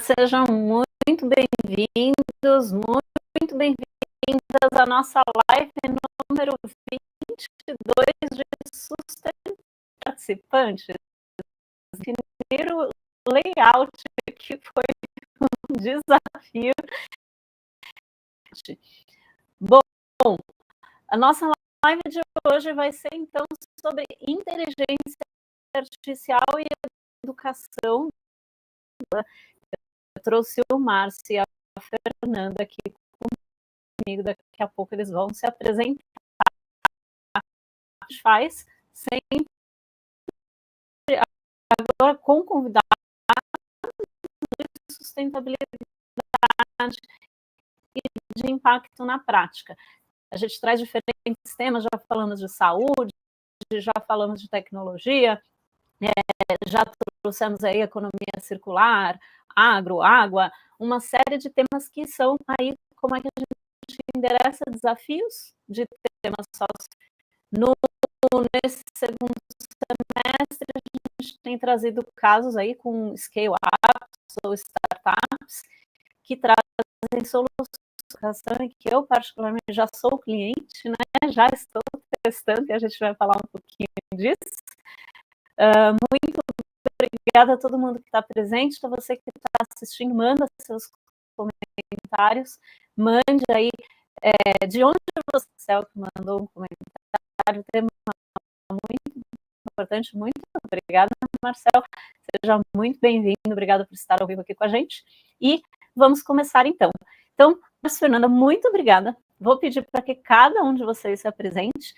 Sejam muito bem-vindos, muito bem-vindas à nossa live número 22 de Sustentabilidade Participantes. Primeiro layout, que foi um desafio. Bom, a nossa live de hoje vai ser, então, sobre inteligência artificial e educação. Eu trouxe o Márcio e a Fernanda aqui comigo, daqui a pouco eles vão se apresentar. A gente faz sempre agora com convidados de sustentabilidade e de impacto na prática. A gente traz diferentes temas, já falamos de saúde, já falamos de tecnologia, já trouxemos aí economia circular, agro, água, uma série de temas que são aí como é que a gente endereça desafios de temas sócio. Nesse segundo semestre, a gente tem trazido casos aí com scale-ups ou startups que trazem soluções que eu particularmente já sou cliente, né? Já estou testando e a gente vai falar um pouquinho disso. Muito obrigada a todo mundo que está presente, a você que está assistindo, manda seus comentários, mande aí de onde você mandou um comentário, tema muito importante, muito obrigada, Marcel, seja muito bem-vindo, obrigada por estar ao vivo aqui com a gente, e vamos começar então. Então, Fernanda, muito obrigada, vou pedir para que cada um de vocês se apresente,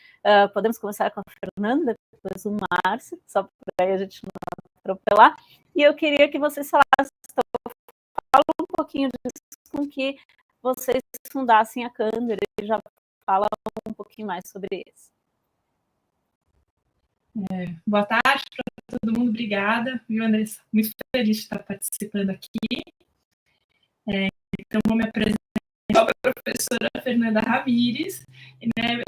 podemos começar com a Fernanda, depois o Márcio, só para aí a gente não atropelar, e eu queria que vocês falassem um pouquinho disso com que vocês fundassem a Candor e já fala um pouquinho mais sobre isso. Boa tarde para todo mundo, obrigada. Viu, Andressa? Muito feliz de estar participando aqui. Então, vou me apresentar a professora Fernanda Ramires. Né,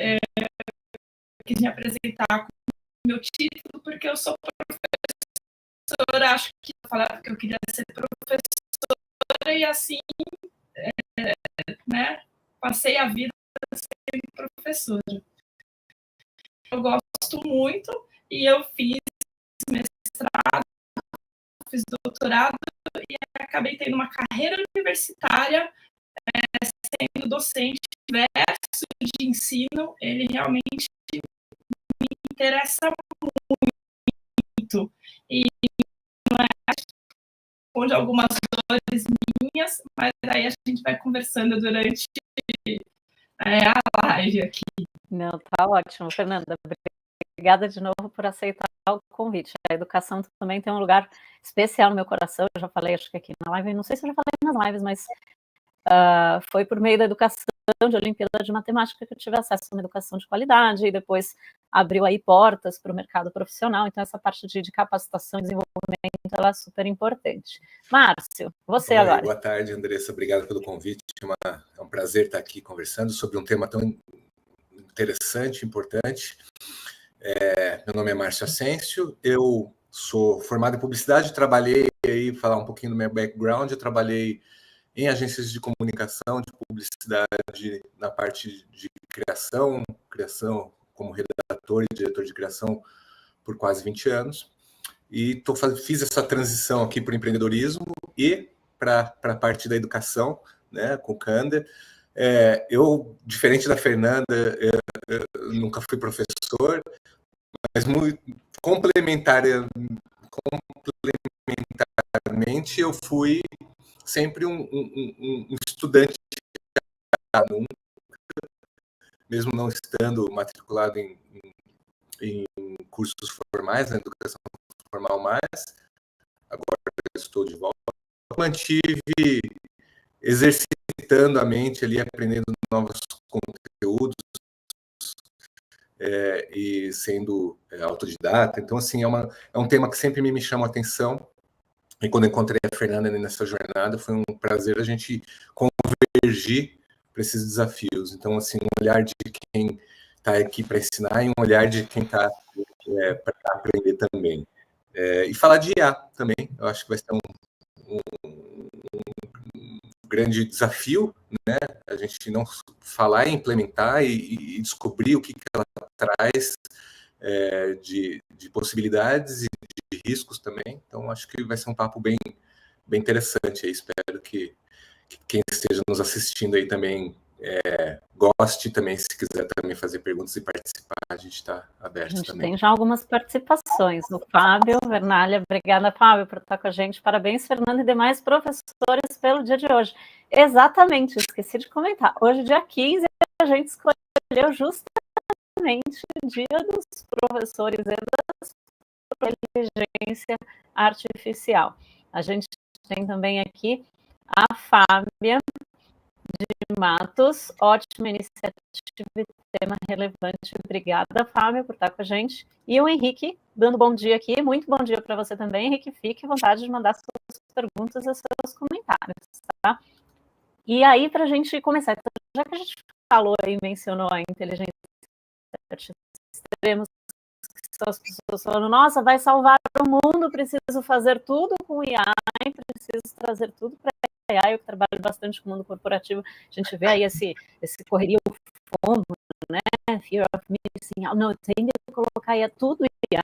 quis me apresentar com o meu título, porque eu sou professora, acho que eu falava que eu queria ser professora, e assim, né, passei a vida sendo professora. Eu gosto muito, e eu fiz mestrado, fiz doutorado e acabei tendo uma carreira universitária sendo docente versus de ensino. Ele realmente me interessa muito e não é onde algumas dores minhas, mas aí a gente vai conversando durante a live aqui. Não, tá ótimo, Fernanda. Obrigada de novo por aceitar o convite. A educação também tem um lugar especial no meu coração. Eu já falei, acho que aqui na live, não sei se eu já falei nas lives, mas foi por meio da educação, de Olimpíada de Matemática, que eu tive acesso a uma educação de qualidade, e depois abriu aí portas para o mercado profissional. Então, essa parte de capacitação e desenvolvimento, ela é super importante. Márcio, você agora. Boa tarde, Andressa. Obrigado pelo convite. É um prazer estar aqui conversando sobre um tema tão interessante, importante. Meu nome é Márcio Ascencio, eu sou formado em publicidade, trabalhei aí, falar um pouquinho do meu background, eu trabalhei em agências de comunicação, de publicidade, na parte de criação como redator e diretor de criação por quase 20 anos. E fiz essa transição aqui para o empreendedorismo e para a parte da educação, né, com o Candor. Eu, diferente da Fernanda, eu nunca fui professor, mas muito complementarmente eu fui sempre um estudante, mesmo não estando matriculado em cursos formais, na educação formal mais, agora eu estou de volta. Mantive exercitando a mente ali, aprendendo novos conteúdos, e sendo autodidata. Então, assim, é um tema que sempre me chama a atenção. E quando encontrei a Fernanda nessa jornada, foi um prazer a gente convergir para esses desafios. Então, assim, um olhar de quem está aqui para ensinar e um olhar de quem está para aprender também. E falar de IA também, eu acho que vai ser grande desafio, né? A gente não falar, implementar e descobrir o que ela traz de possibilidades e de riscos também. Então, acho que vai ser um papo bem interessante. Eu espero que quem esteja nos assistindo aí também goste também, se quiser também fazer perguntas e participar, a gente está aberto também. A gente tem já algumas participações. O Fábio Vernalha, obrigada, Fábio, por estar com a gente. Parabéns, Fernando, e demais professores pelo dia de hoje. Exatamente, esqueci de comentar. Hoje, dia 15, a gente escolheu justamente o dia dos professores e da inteligência artificial. A gente tem também aqui a Fábia de Matos, ótima iniciativa e tema relevante. Obrigada, Fábio, por estar com a gente. E o Henrique, dando bom dia aqui. Muito bom dia para você também, Henrique. Fique à vontade de mandar suas perguntas e seus comentários, tá? E aí, para a gente começar, então, já que a gente falou e mencionou a inteligência artificial, extremos, que são as pessoas falando, nossa, vai salvar o mundo, preciso fazer tudo com IA, preciso trazer tudo para AI. Eu trabalho bastante com o mundo corporativo, a gente vê aí esse correria, o FOMO, né? Fear of missing out. Não, tem que colocar IA tudo IA,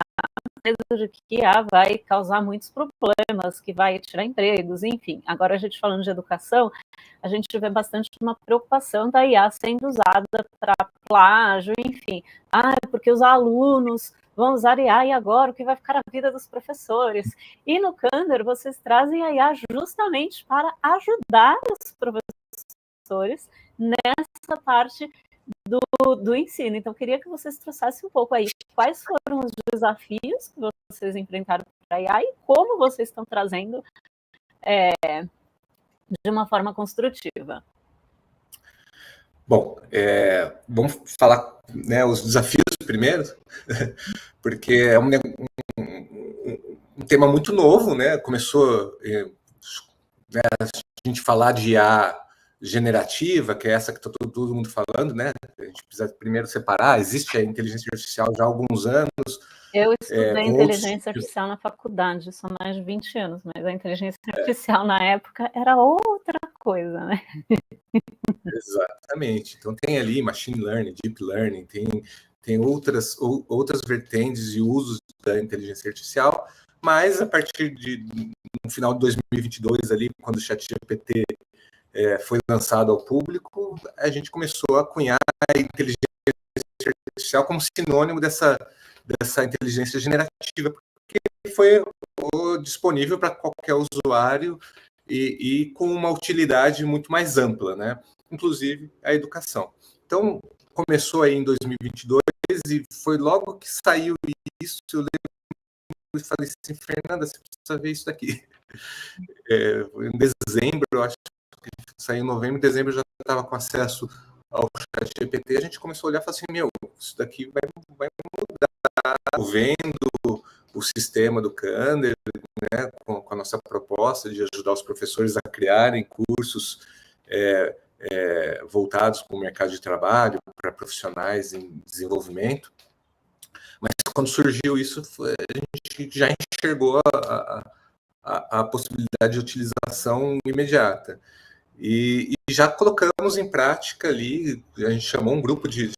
de que IA vai causar muitos problemas, que vai tirar empregos, enfim. Agora, a gente falando de educação, a gente vê bastante uma preocupação da IA sendo usada para plágio, enfim. Porque os alunos vão usar IA e agora o que vai ficar a vida dos professores? E no Candor, vocês trazem a IA justamente para ajudar os professores nessa parte do ensino. Então, queria que vocês trouxessem um pouco aí quais foram os desafios que vocês enfrentaram para a IA e como vocês estão trazendo de uma forma construtiva. Bom, vamos falar, né, os desafios primeiro, porque é um tema muito novo, né? Começou a gente falar de IA generativa, que é essa que está todo mundo falando, né? A gente precisa primeiro separar. Existe a inteligência artificial já há alguns anos. Eu estudei inteligência artificial na faculdade, são mais de 20 anos, mas a inteligência artificial na época era outra coisa, né? Exatamente. Então tem ali machine learning, deep learning, tem outras vertentes e usos da inteligência artificial, mas a partir no final de 2022 ali, quando o ChatGPT foi lançado ao público, a gente começou a cunhar a inteligência artificial como sinônimo dessa inteligência generativa, porque foi disponível para qualquer usuário e com uma utilidade muito mais ampla, né? Inclusive a educação. Então, começou aí em 2022 e foi logo que saiu isso, eu lembro e falei assim, Fernanda, você precisa ver isso daqui. Em dezembro, eu acho que saiu em novembro, em dezembro eu já estava com acesso ao ChatGPT, a gente começou a olhar e falou assim, isso daqui vai mudar. Vendo o sistema do Candor, né, com a nossa proposta de ajudar os professores a criarem cursos voltados para o mercado de trabalho, para profissionais em desenvolvimento. Mas quando surgiu isso, a gente já enxergou a possibilidade de utilização imediata. E já colocamos em prática ali, a gente chamou um grupo de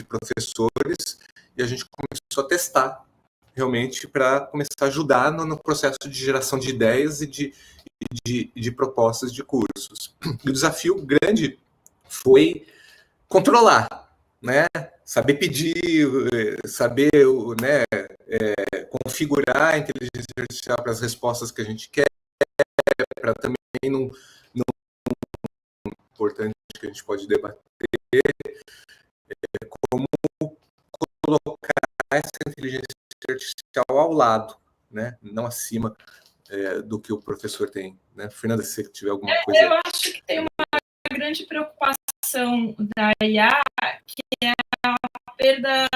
professores e a gente começou a testar realmente para começar a ajudar no processo de geração de ideias e de propostas de cursos. E o desafio grande foi controlar, né? Saber pedir, saber, né, configurar a inteligência artificial para as respostas que a gente quer, para também não importante que a gente pode debater, como colocar essa inteligência artificial ao lado, né? Não acima do que o professor tem, né? Fernanda, se você tiver alguma coisa... Eu acho que tem uma grande preocupação da IA, que é a perda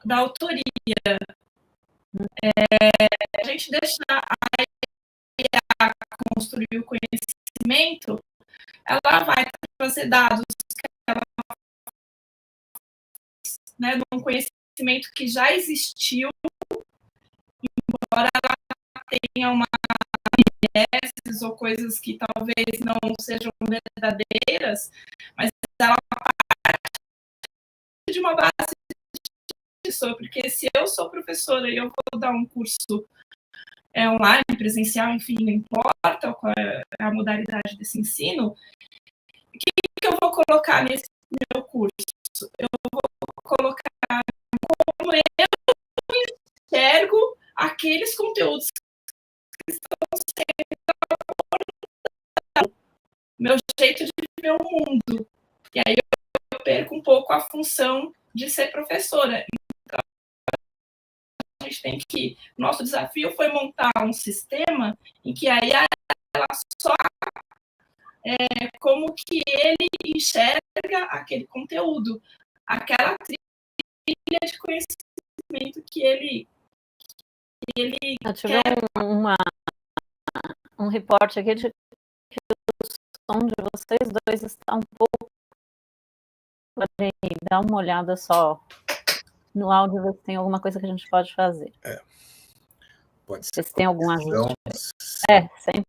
da autoria. A gente deixa a IA construir o conhecimento, ela vai trazer dados que ela, né, de um conhecimento que já existiu, embora ela tenha uma viés hipóteses ou coisas que talvez não sejam verdadeiras, mas ela parte de uma base disso, porque se eu sou professora e eu vou dar um curso online, presencial, enfim, não importa qual é a modalidade desse ensino, o que eu vou colocar nesse meu curso? Eu vou colocar como eu enxergo aqueles conteúdos que estão sendo meu jeito de ver o mundo. E aí eu perco um pouco a função de ser professora. Então, a gente tem que... Nosso desafio foi montar um sistema em que aí ela só como que ele enxerga aquele conteúdo, aquela trilha de conhecimento que ele eu tive um reporte aqui de que o som de vocês dois está um pouco... Podem dar uma olhada só no áudio, ver se tem alguma coisa que a gente pode fazer. Pode ser. Se tem algum ajuste. Sempre.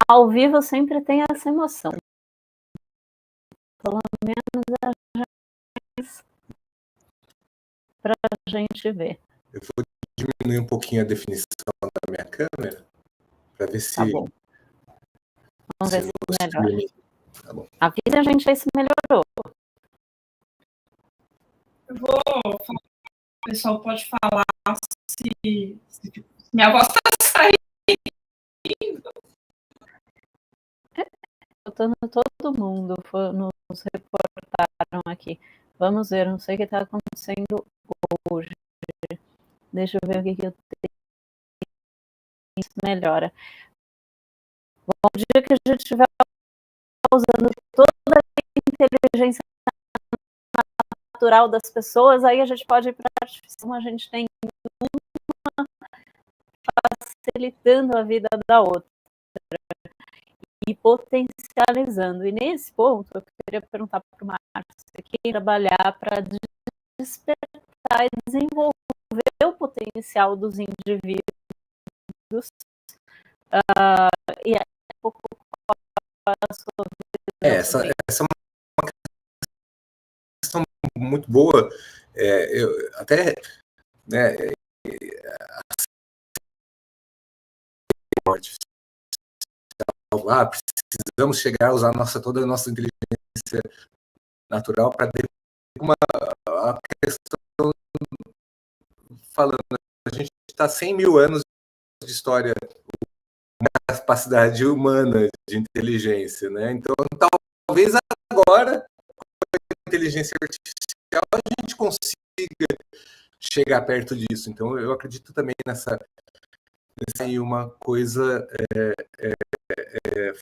Ao vivo sempre tem essa emoção. Pelo menos para a gente ver. Eu vou diminuir um pouquinho a definição da minha câmera para ver se... Tá bom. Vamos ver se melhora. Tá bom. Avisa a gente aí se melhorou. Eu vou falar, o pessoal pode falar se minha voz está saindo. Todo mundo nos reportaram aqui. Vamos ver, não sei o que está acontecendo hoje. Deixa eu ver o que eu tenho. Isso melhora. Bom, o dia que a gente estiver usando toda a inteligência natural das pessoas, aí a gente pode ir para a artificial. A gente tem uma facilitando a vida da outra e potencializando. E nesse ponto, eu queria perguntar para o Márcio aqui, trabalhar para despertar e desenvolver o potencial dos indivíduos. E é um pouco a sua essa é uma questão muito boa. Eu até, né, precisamos chegar a usar toda a nossa inteligência natural para ter a questão falando, a gente está 100 mil anos de história, uma capacidade humana de inteligência, né? Então, talvez agora, com a inteligência artificial, a gente consiga chegar perto disso. Então, eu acredito também nessa aí uma coisa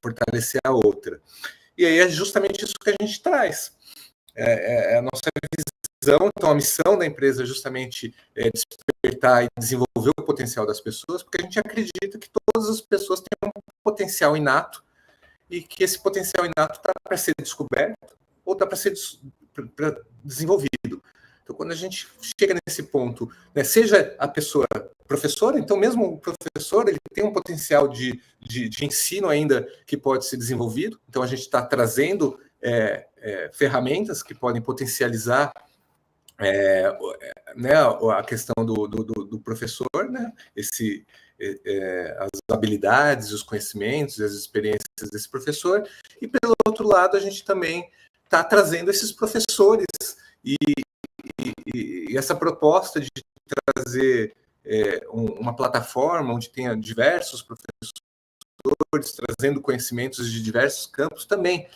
fortalecer a outra. E aí é justamente isso que a gente traz. A nossa visão, então a missão da empresa é justamente despertar e desenvolver o potencial das pessoas, porque a gente acredita que todas as pessoas têm um potencial inato e que esse potencial inato está para ser descoberto ou está para ser desenvolvido. Então, quando a gente chega nesse ponto, né, seja a pessoa professora, então mesmo o professor ele tem um potencial de ensino ainda que pode ser desenvolvido. Então, a gente está trazendo ferramentas que podem potencializar né, a questão do professor, né, as habilidades, os conhecimentos e as experiências desse professor. E, pelo outro lado, a gente também está trazendo esses professores e essa proposta de trazer uma plataforma onde tenha diversos professores trazendo conhecimentos de diversos campos também,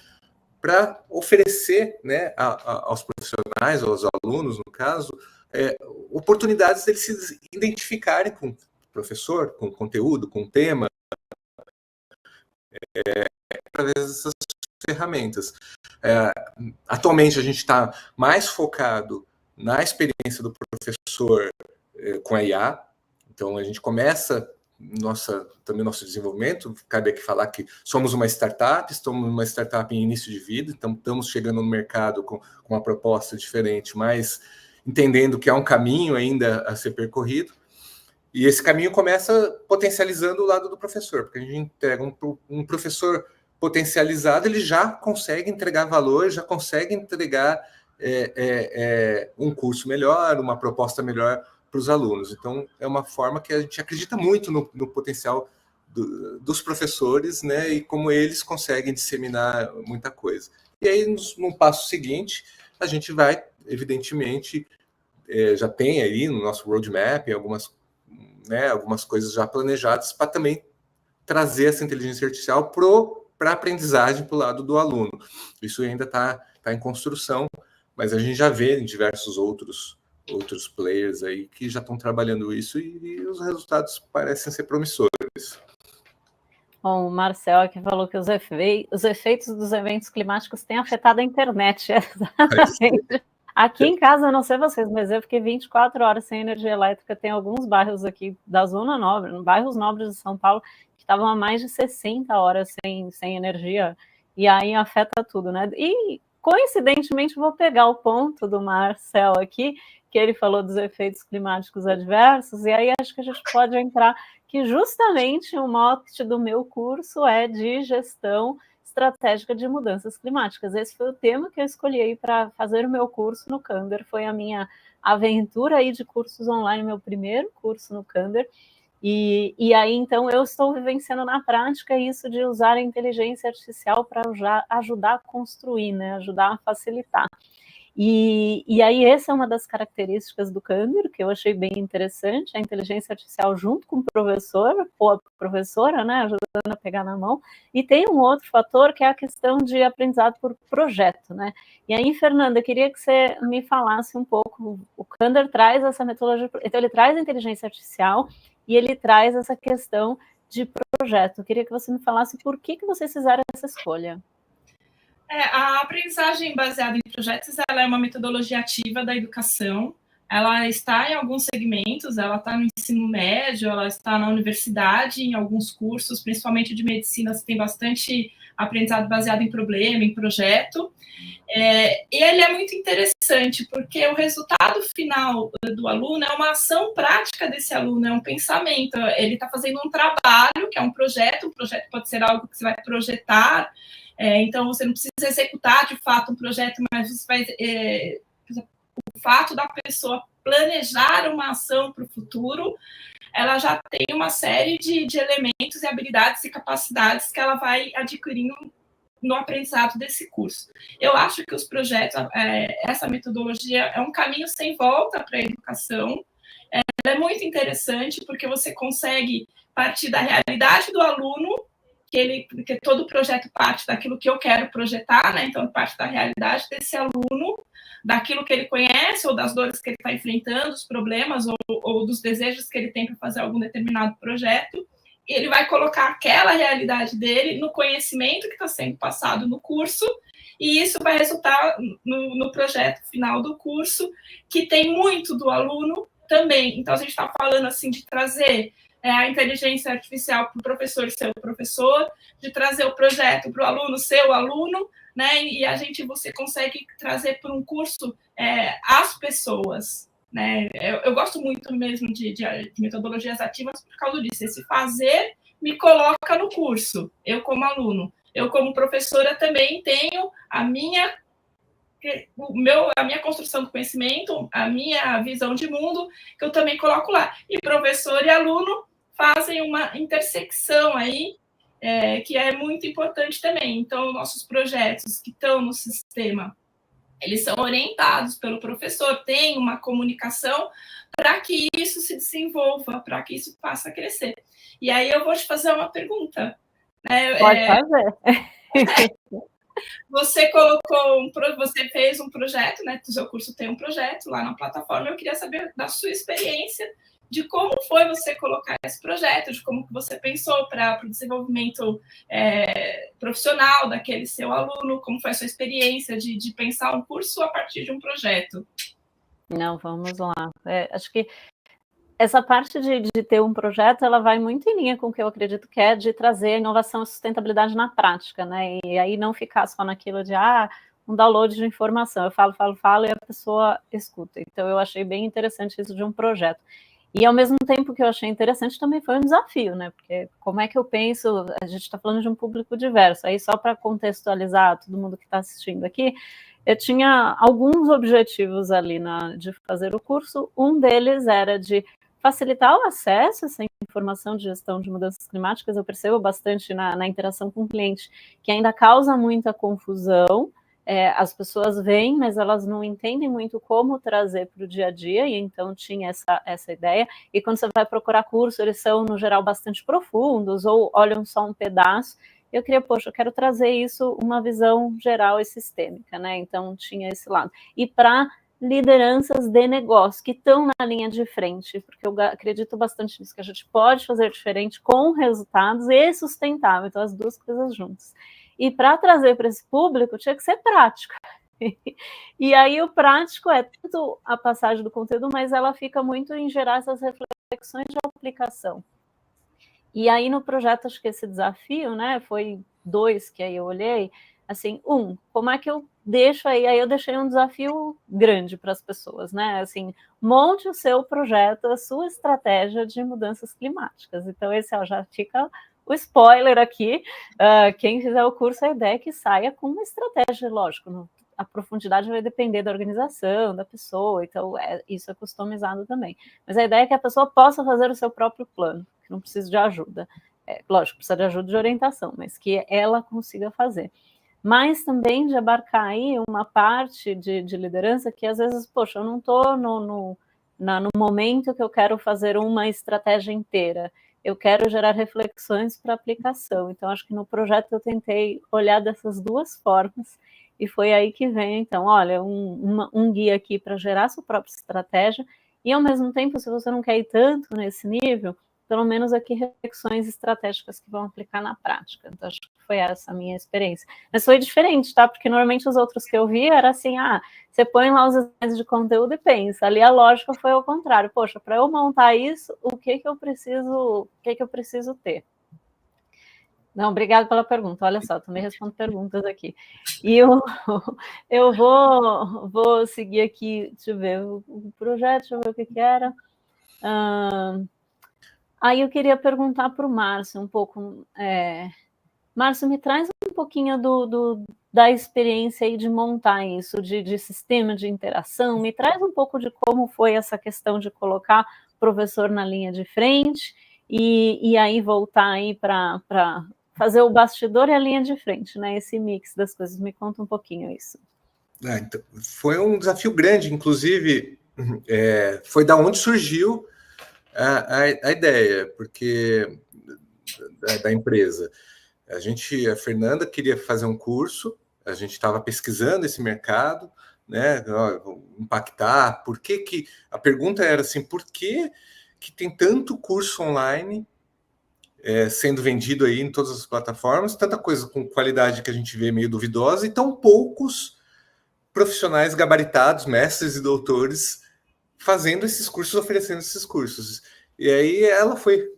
para oferecer, né, aos profissionais, aos alunos, no caso, oportunidades deles se identificarem com o professor, com o conteúdo, com o tema, através dessas ferramentas. Atualmente, a gente está mais focado na experiência do professor com a IA. Então, a gente começa também nosso desenvolvimento. Cabe aqui falar que somos uma startup, estamos uma startup em início de vida, então estamos chegando no mercado com uma proposta diferente, mas entendendo que há um caminho ainda a ser percorrido. E esse caminho começa potencializando o lado do professor, porque a gente entrega um professor potencializado, ele já consegue entregar valor, já consegue entregar um curso melhor, uma proposta melhor para os alunos. Então, é uma forma que a gente acredita muito no potencial dos professores, né, e como eles conseguem disseminar muita coisa. E aí, no passo seguinte, a gente vai, evidentemente, já tem aí no nosso roadmap algumas coisas já planejadas para também trazer essa inteligência artificial para a aprendizagem para o lado do aluno. Isso ainda está em construção, mas a gente já vê em diversos outros players aí que já estão trabalhando isso e os resultados parecem ser promissores. Bom, o Marcel aqui falou que os efeitos dos eventos climáticos têm afetado a internet. Exatamente. Aqui em casa, eu não sei vocês, mas eu fiquei 24 horas sem energia elétrica. Tem alguns bairros aqui da Zona Nobre, bairros nobres de São Paulo, que estavam há mais de 60 horas sem energia, e aí afeta tudo, né? E, coincidentemente, vou pegar o ponto do Marcel aqui, que ele falou dos efeitos climáticos adversos, e aí acho que a gente pode entrar que justamente o mote do meu curso é de gestão estratégica de mudanças climáticas. Esse foi o tema que eu escolhi para fazer o meu curso no Candler, foi a minha aventura aí de cursos online, meu primeiro curso no Candler, e aí, então, eu estou vivenciando na prática isso de usar a inteligência artificial para ajudar a construir, né, ajudar a facilitar. E aí, essa é uma das características do Candler, que eu achei bem interessante, a inteligência artificial junto com o professor, ou a professora, né, ajudando a pegar na mão. E tem um outro fator, que é a questão de aprendizado por projeto, né? E aí, Fernanda, eu queria que você me falasse um pouco, o Candler traz essa metodologia, então ele traz a inteligência artificial e ele traz essa questão de projeto. Eu queria que você me falasse por que vocês fizeram essa escolha. A aprendizagem baseada em projetos, ela é uma metodologia ativa da educação. Ela está em alguns segmentos, ela está no ensino médio, ela está na universidade, em alguns cursos, principalmente de medicina, tem bastante aprendizado baseado em problema, em projeto. E ele é muito interessante, porque o resultado final do aluno é uma ação prática desse aluno, é um pensamento. Ele está fazendo um trabalho, que é um projeto pode ser algo que você vai projetar, então você não precisa executar de fato um projeto, mas você vai... o fato da pessoa planejar uma ação para o futuro, ela já tem uma série de elementos e habilidades e capacidades que ela vai adquirindo no aprendizado desse curso. Eu acho que os projetos, essa metodologia é um caminho sem volta para a educação. Ela é muito interessante porque você consegue partir da realidade do aluno, porque todo projeto parte daquilo que eu quero projetar, né? Então, parte da realidade desse aluno, daquilo que ele conhece, ou das dores que ele está enfrentando, os problemas, ou dos desejos que ele tem para fazer algum determinado projeto. E ele vai colocar aquela realidade dele no conhecimento que está sendo passado no curso, e isso vai resultar no projeto final do curso, que tem muito do aluno também. Então, a gente está falando assim de trazer a inteligência artificial para o professor ser o professor, de trazer o projeto para o aluno ser o aluno, né? E você consegue trazer para um curso as pessoas, né? Eu gosto muito mesmo de metodologias ativas por causa disso. Esse fazer me coloca no curso, eu como aluno. Eu como professora também tenho a minha construção do conhecimento, a minha visão de mundo, que eu também coloco lá. E professor e aluno fazem uma intersecção aí, que é muito importante também. Então, nossos projetos que estão no sistema, eles são orientados pelo professor, tem uma comunicação para que isso se desenvolva, para que isso passe a crescer. E aí eu vou te fazer uma pergunta. Pode fazer. Você você fez um projeto, né? O seu curso tem um projeto lá na plataforma. Eu queria saber da sua experiência, de como foi você colocar esse projeto, de como que você pensou para o desenvolvimento profissional daquele seu aluno, como foi a sua experiência de pensar um curso a partir de um projeto. Não, vamos lá. Acho que essa parte de ter um projeto, ela vai muito em linha com o que eu acredito que é de trazer inovação e sustentabilidade na prática, né? E aí não ficar só naquilo de, um download de informação. Eu falo e a pessoa escuta. Então, eu achei bem interessante isso de um projeto. E, ao mesmo tempo que eu achei interessante, também foi um desafio, né? Porque como é que eu penso... A gente está falando de um público diverso. Aí, só para contextualizar todo mundo que está assistindo aqui, eu tinha alguns objetivos ali de fazer o curso. Um deles era de facilitar o acesso a essa informação de gestão de mudanças climáticas. Eu percebo bastante na interação com o cliente que ainda causa muita confusão. As pessoas veem, mas elas não entendem muito como trazer para o dia a dia, e então tinha essa ideia. E quando você vai procurar curso, eles são, no geral, bastante profundos, ou olham só um pedaço. Eu queria, eu quero trazer isso, uma visão geral e sistêmica, né? Então tinha esse lado. E para lideranças de negócio, que estão na linha de frente, porque eu acredito bastante nisso, que a gente pode fazer diferente com resultados e sustentável, então as duas coisas juntas. E para trazer para esse público, tinha que ser prático. E aí o prático é tanto a passagem do conteúdo, mas ela fica muito em gerar essas reflexões de aplicação. E aí no projeto, acho que esse desafio, né, foi 2 que aí eu olhei, assim, como é que eu deixo aí eu deixei um desafio grande para as pessoas, né, assim, monte o seu projeto, a sua estratégia de mudanças climáticas. Então esse já fica o spoiler aqui, quem fizer o curso, a ideia é que saia com uma estratégia, lógico, a profundidade vai depender da organização, da pessoa, então isso é customizado também. Mas a ideia é que a pessoa possa fazer o seu próprio plano, que não precisa de ajuda. Lógico, precisa de ajuda de orientação, mas que ela consiga fazer. Mas também de abarcar aí uma parte de liderança que às vezes, eu não estou no momento que eu quero fazer uma estratégia inteira. Eu quero gerar reflexões para aplicação. Então, acho que no projeto eu tentei olhar dessas duas formas, e foi aí que vem, então, olha, um guia aqui para gerar sua própria estratégia, e ao mesmo tempo, se você não quer ir tanto nesse nível, pelo menos aqui reflexões estratégicas que vão aplicar na prática. Então, acho que foi essa a minha experiência. Mas foi diferente, tá? Porque normalmente os outros que eu vi era assim, você põe lá os slides de conteúdo e pensa. Ali a lógica foi ao contrário. Poxa, para eu montar isso, o que eu preciso ter? Não, obrigado pela pergunta. Olha só, também respondo perguntas aqui. E eu vou seguir aqui, deixa eu ver, o projeto, deixa eu ver o que era. Aí eu queria perguntar para o Márcio um pouco. Márcio, me traz um pouquinho da experiência aí de montar isso, de sistema de interação, me traz um pouco de como foi essa questão de colocar o professor na linha de frente e aí voltar aí para fazer o bastidor e a linha de frente, né? Esse mix das coisas. Me conta um pouquinho isso. Então, foi um desafio grande, inclusive foi da onde surgiu a ideia, porque da empresa. A Fernanda queria fazer um curso, a gente estava pesquisando esse mercado, né, impactar, a pergunta era assim, por que tem tanto curso online sendo vendido aí em todas as plataformas, tanta coisa com qualidade que a gente vê meio duvidosa e tão poucos profissionais gabaritados, mestres e doutores fazendo esses cursos, oferecendo esses cursos. E aí ela foi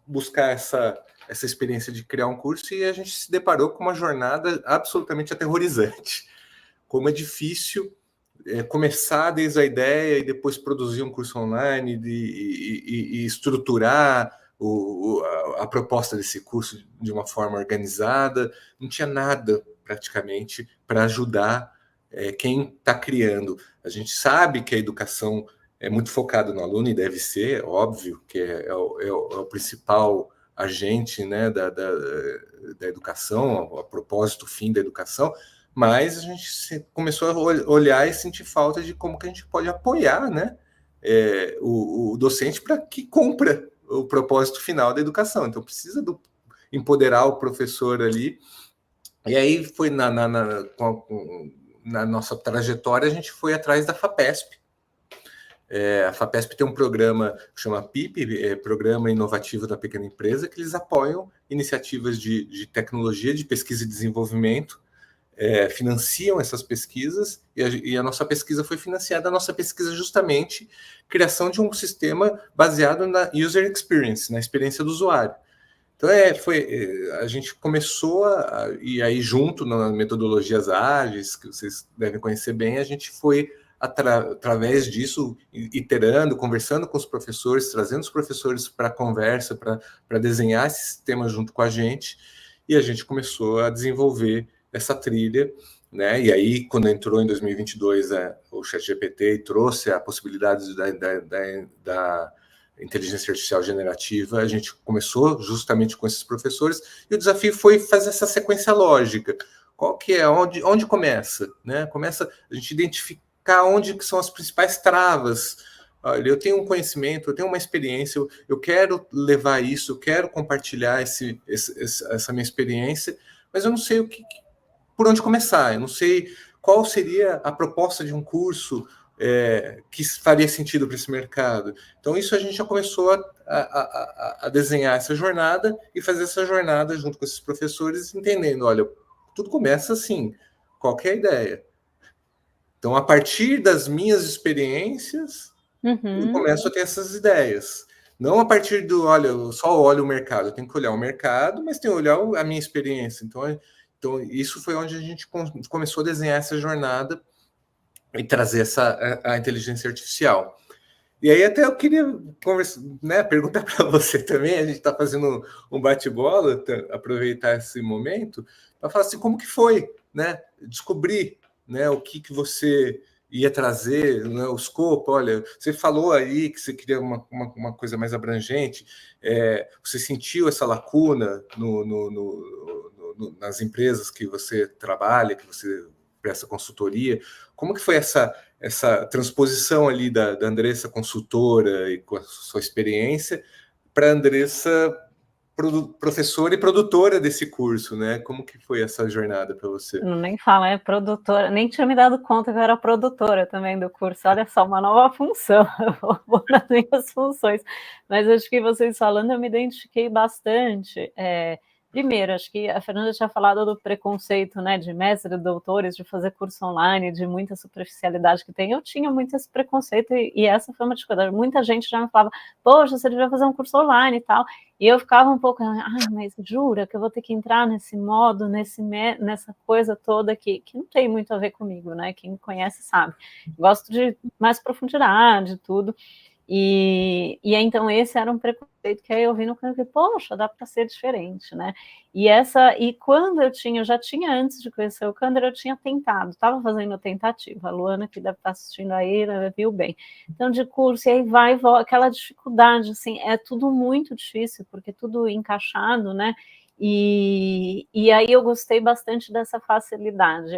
buscar essa experiência de criar um curso e a gente se deparou com uma jornada absolutamente aterrorizante. Como é difícil começar desde a ideia e depois produzir um curso online e estruturar a proposta desse curso de uma forma organizada. Não tinha nada, praticamente, para ajudar quem está criando. A gente sabe que a educação é muito focada no aluno, e deve ser, óbvio, que é o principal agente, né, da educação, a propósito, fim da educação, mas a gente começou a olhar e sentir falta de como que a gente pode apoiar, né, o docente para que cumpra o propósito final da educação. Então, precisa empoderar o professor ali. E aí, foi na nossa trajetória, a gente foi atrás da FAPESP. A FAPESP tem um programa que chama PIP, Programa Inovativo da Pequena Empresa, que eles apoiam iniciativas de tecnologia, de pesquisa e desenvolvimento, financiam essas pesquisas, e a nossa pesquisa foi financiada, a nossa pesquisa justamente criação de um sistema baseado na user experience, na experiência do usuário. Então, a gente começou, e aí junto nas metodologias ágeis, que vocês devem conhecer bem, a gente foi através disso, iterando, conversando com os professores, trazendo os professores para a conversa, para desenhar esse sistema junto com a gente, e a gente começou a desenvolver essa trilha, né? E aí, quando entrou em 2022 o ChatGPT e trouxe a possibilidade da inteligência artificial generativa, a gente começou justamente com esses professores, e o desafio foi fazer essa sequência lógica. Qual que é? Onde começa? Né? Começa a gente identificar onde que são as principais travas. Olha, eu tenho um conhecimento, eu tenho uma experiência, eu quero levar isso, eu quero compartilhar essa minha experiência, mas eu não sei por onde começar, eu não sei qual seria a proposta de um curso que faria sentido para esse mercado. Então, isso a gente já começou a desenhar essa jornada e fazer essa jornada junto com esses professores, entendendo, olha, tudo começa assim, qual que é a ideia? Então, a partir das minhas experiências, eu começo a ter essas ideias. Não a partir do, olha, eu só olho o mercado, eu tenho que olhar o mercado, mas tenho que olhar a minha experiência. Então, isso foi onde a gente começou a desenhar essa jornada e trazer a inteligência artificial. E aí até eu queria perguntar para você também, a gente está fazendo um bate-bola, aproveitar esse momento, para falar assim, como que foi, né? Descobrir, né, o que você ia trazer, né, o escopo. Olha, você falou aí que você queria uma coisa mais abrangente, você sentiu essa lacuna nas empresas que você trabalha, que você presta consultoria. Como que foi essa transposição ali da Andressa consultora e com a sua experiência para a Andressa professora e produtora desse curso, né? Como que foi essa jornada para você? Não, nem fala, é produtora, nem tinha me dado conta que eu era produtora também do curso. Olha só, uma nova função, eu vou nas minhas funções. Mas acho que vocês falando, eu me identifiquei bastante. Primeiro, acho que a Fernanda tinha falado do preconceito, né, de mestre, doutores, de fazer curso online, de muita superficialidade que tem. Eu tinha muito esse preconceito e essa foi uma dificuldade. Muita gente já me falava, poxa, você devia fazer um curso online e tal. E eu ficava um pouco, mas jura que eu vou ter que entrar nesse modo, nessa coisa toda que não tem muito a ver comigo, né? Quem me conhece sabe. Gosto de mais profundidade, tudo. E então esse era um preconceito que aí eu vi no canto e poxa, dá para ser diferente, né? E quando eu já tinha antes de conhecer o Candor, eu tinha tentado, estava fazendo a tentativa, a Luana que deve estar assistindo aí, ela viu bem. Então de curso, e aí vai e volta, aquela dificuldade, assim, é tudo muito difícil, porque tudo encaixado, né? E aí eu gostei bastante dessa facilidade,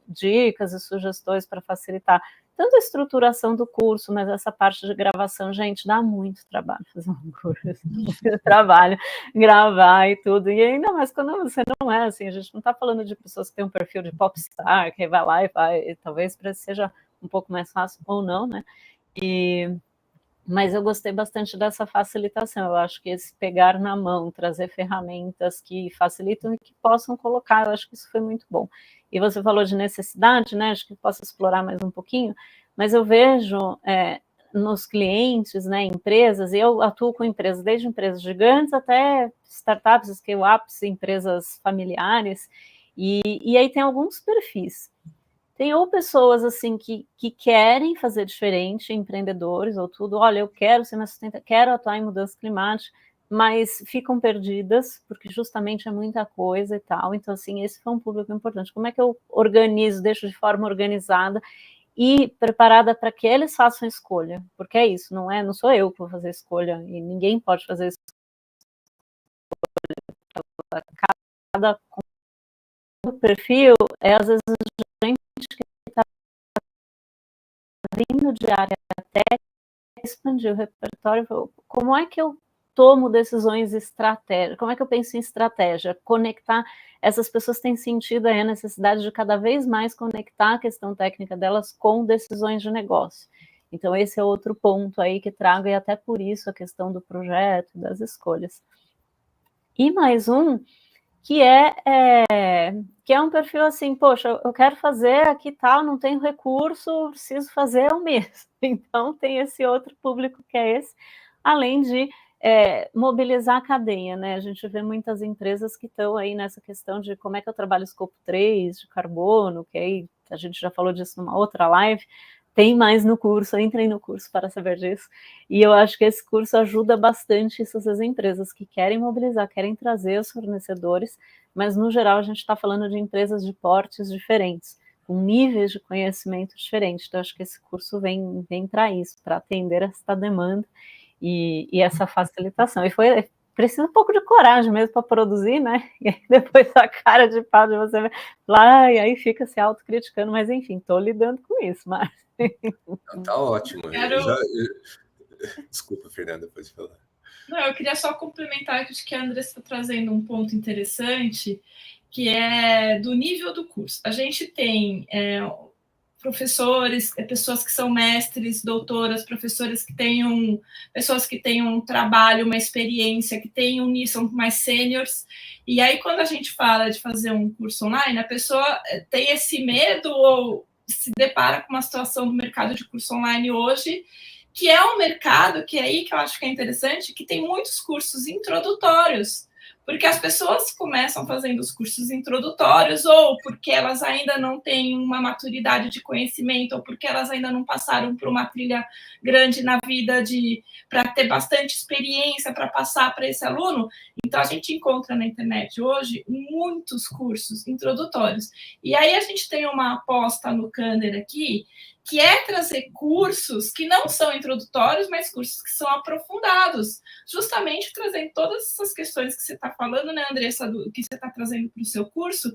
dicas e sugestões para facilitar tanto a estruturação do curso, mas essa parte de gravação, gente, dá muito trabalho fazer um curso, muito trabalho gravar e tudo, e ainda mais quando você não é assim, a gente não está falando de pessoas que têm um perfil de popstar, que vai lá e talvez para seja um pouco mais fácil ou não, né? Mas eu gostei bastante dessa facilitação, eu acho que esse pegar na mão, trazer ferramentas que facilitam e que possam colocar, eu acho que isso foi muito bom. E você falou de necessidade, né, acho que posso explorar mais um pouquinho, mas eu vejo nos clientes, né, empresas, e eu atuo com empresas, desde empresas gigantes até startups, scale-ups, empresas familiares, e aí tem alguns perfis. Tem ou pessoas assim que querem fazer diferente, empreendedores ou tudo, olha, eu quero ser mais sustentável, quero atuar em mudança climática, mas ficam perdidas, porque justamente é muita coisa e tal. Então, assim, esse foi um público importante. Como é que eu organizo, deixo de forma organizada e preparada para que eles façam escolha? Porque é isso, não sou eu que vou fazer escolha, e ninguém pode fazer escolha. Cada perfil às vezes, gente que está vindo de área técnica, expandir o repertório, como é que eu tomo decisões estratégicas, como é que eu penso em estratégia, conectar, essas pessoas têm sentido aí a necessidade de cada vez mais conectar a questão técnica delas com decisões de negócio. Então esse é outro ponto aí que trago, e até por isso a questão do projeto, das escolhas. E mais um, que é um perfil assim, poxa, eu quero fazer aqui tal, não tenho recurso, preciso fazer eu mesmo. Então tem esse outro público que é esse, além de mobilizar a cadeia, né? A gente vê muitas empresas que estão aí nessa questão de como é que eu trabalho escopo 3 de carbono, que aí a gente já falou disso numa outra live. tem mais no curso, entrem no curso para saber disso. E eu acho que esse curso ajuda bastante essas empresas que querem mobilizar, querem trazer os fornecedores, mas no geral a gente está falando de empresas de portes diferentes, com níveis de conhecimento diferentes. Então, acho que esse curso vem para isso, para atender essa demanda e essa facilitação. E precisa um pouco de coragem mesmo para produzir, né? E aí depois a cara de pau de você ver lá, e aí fica se autocriticando, mas enfim, estou lidando com isso, mas... Tá ótimo. Desculpa, Fernanda, pode falar. Não, eu queria só complementar que a Andressa está trazendo um ponto interessante, que é do nível do curso. A gente tem professores, pessoas que são mestres, doutoras, professores que tenham, pessoas que tenham um trabalho, uma experiência, que são mais sêniores. E aí, quando a gente fala de fazer um curso online, a pessoa tem esse medo ou se depara com uma situação do mercado de curso online hoje, que é um mercado que é aí que eu acho que é interessante, que tem muitos cursos introdutórios, porque as pessoas começam fazendo os cursos introdutórios ou porque elas ainda não têm uma maturidade de conhecimento ou porque elas ainda não passaram por uma trilha grande na vida para ter bastante experiência para passar para esse aluno. Então, a gente encontra na internet hoje muitos cursos introdutórios. E aí a gente tem uma aposta no Kandler aqui, que é trazer cursos que não são introdutórios, mas cursos que são aprofundados, justamente trazendo todas essas questões que você está falando, né, Andressa, que você está trazendo para o seu curso,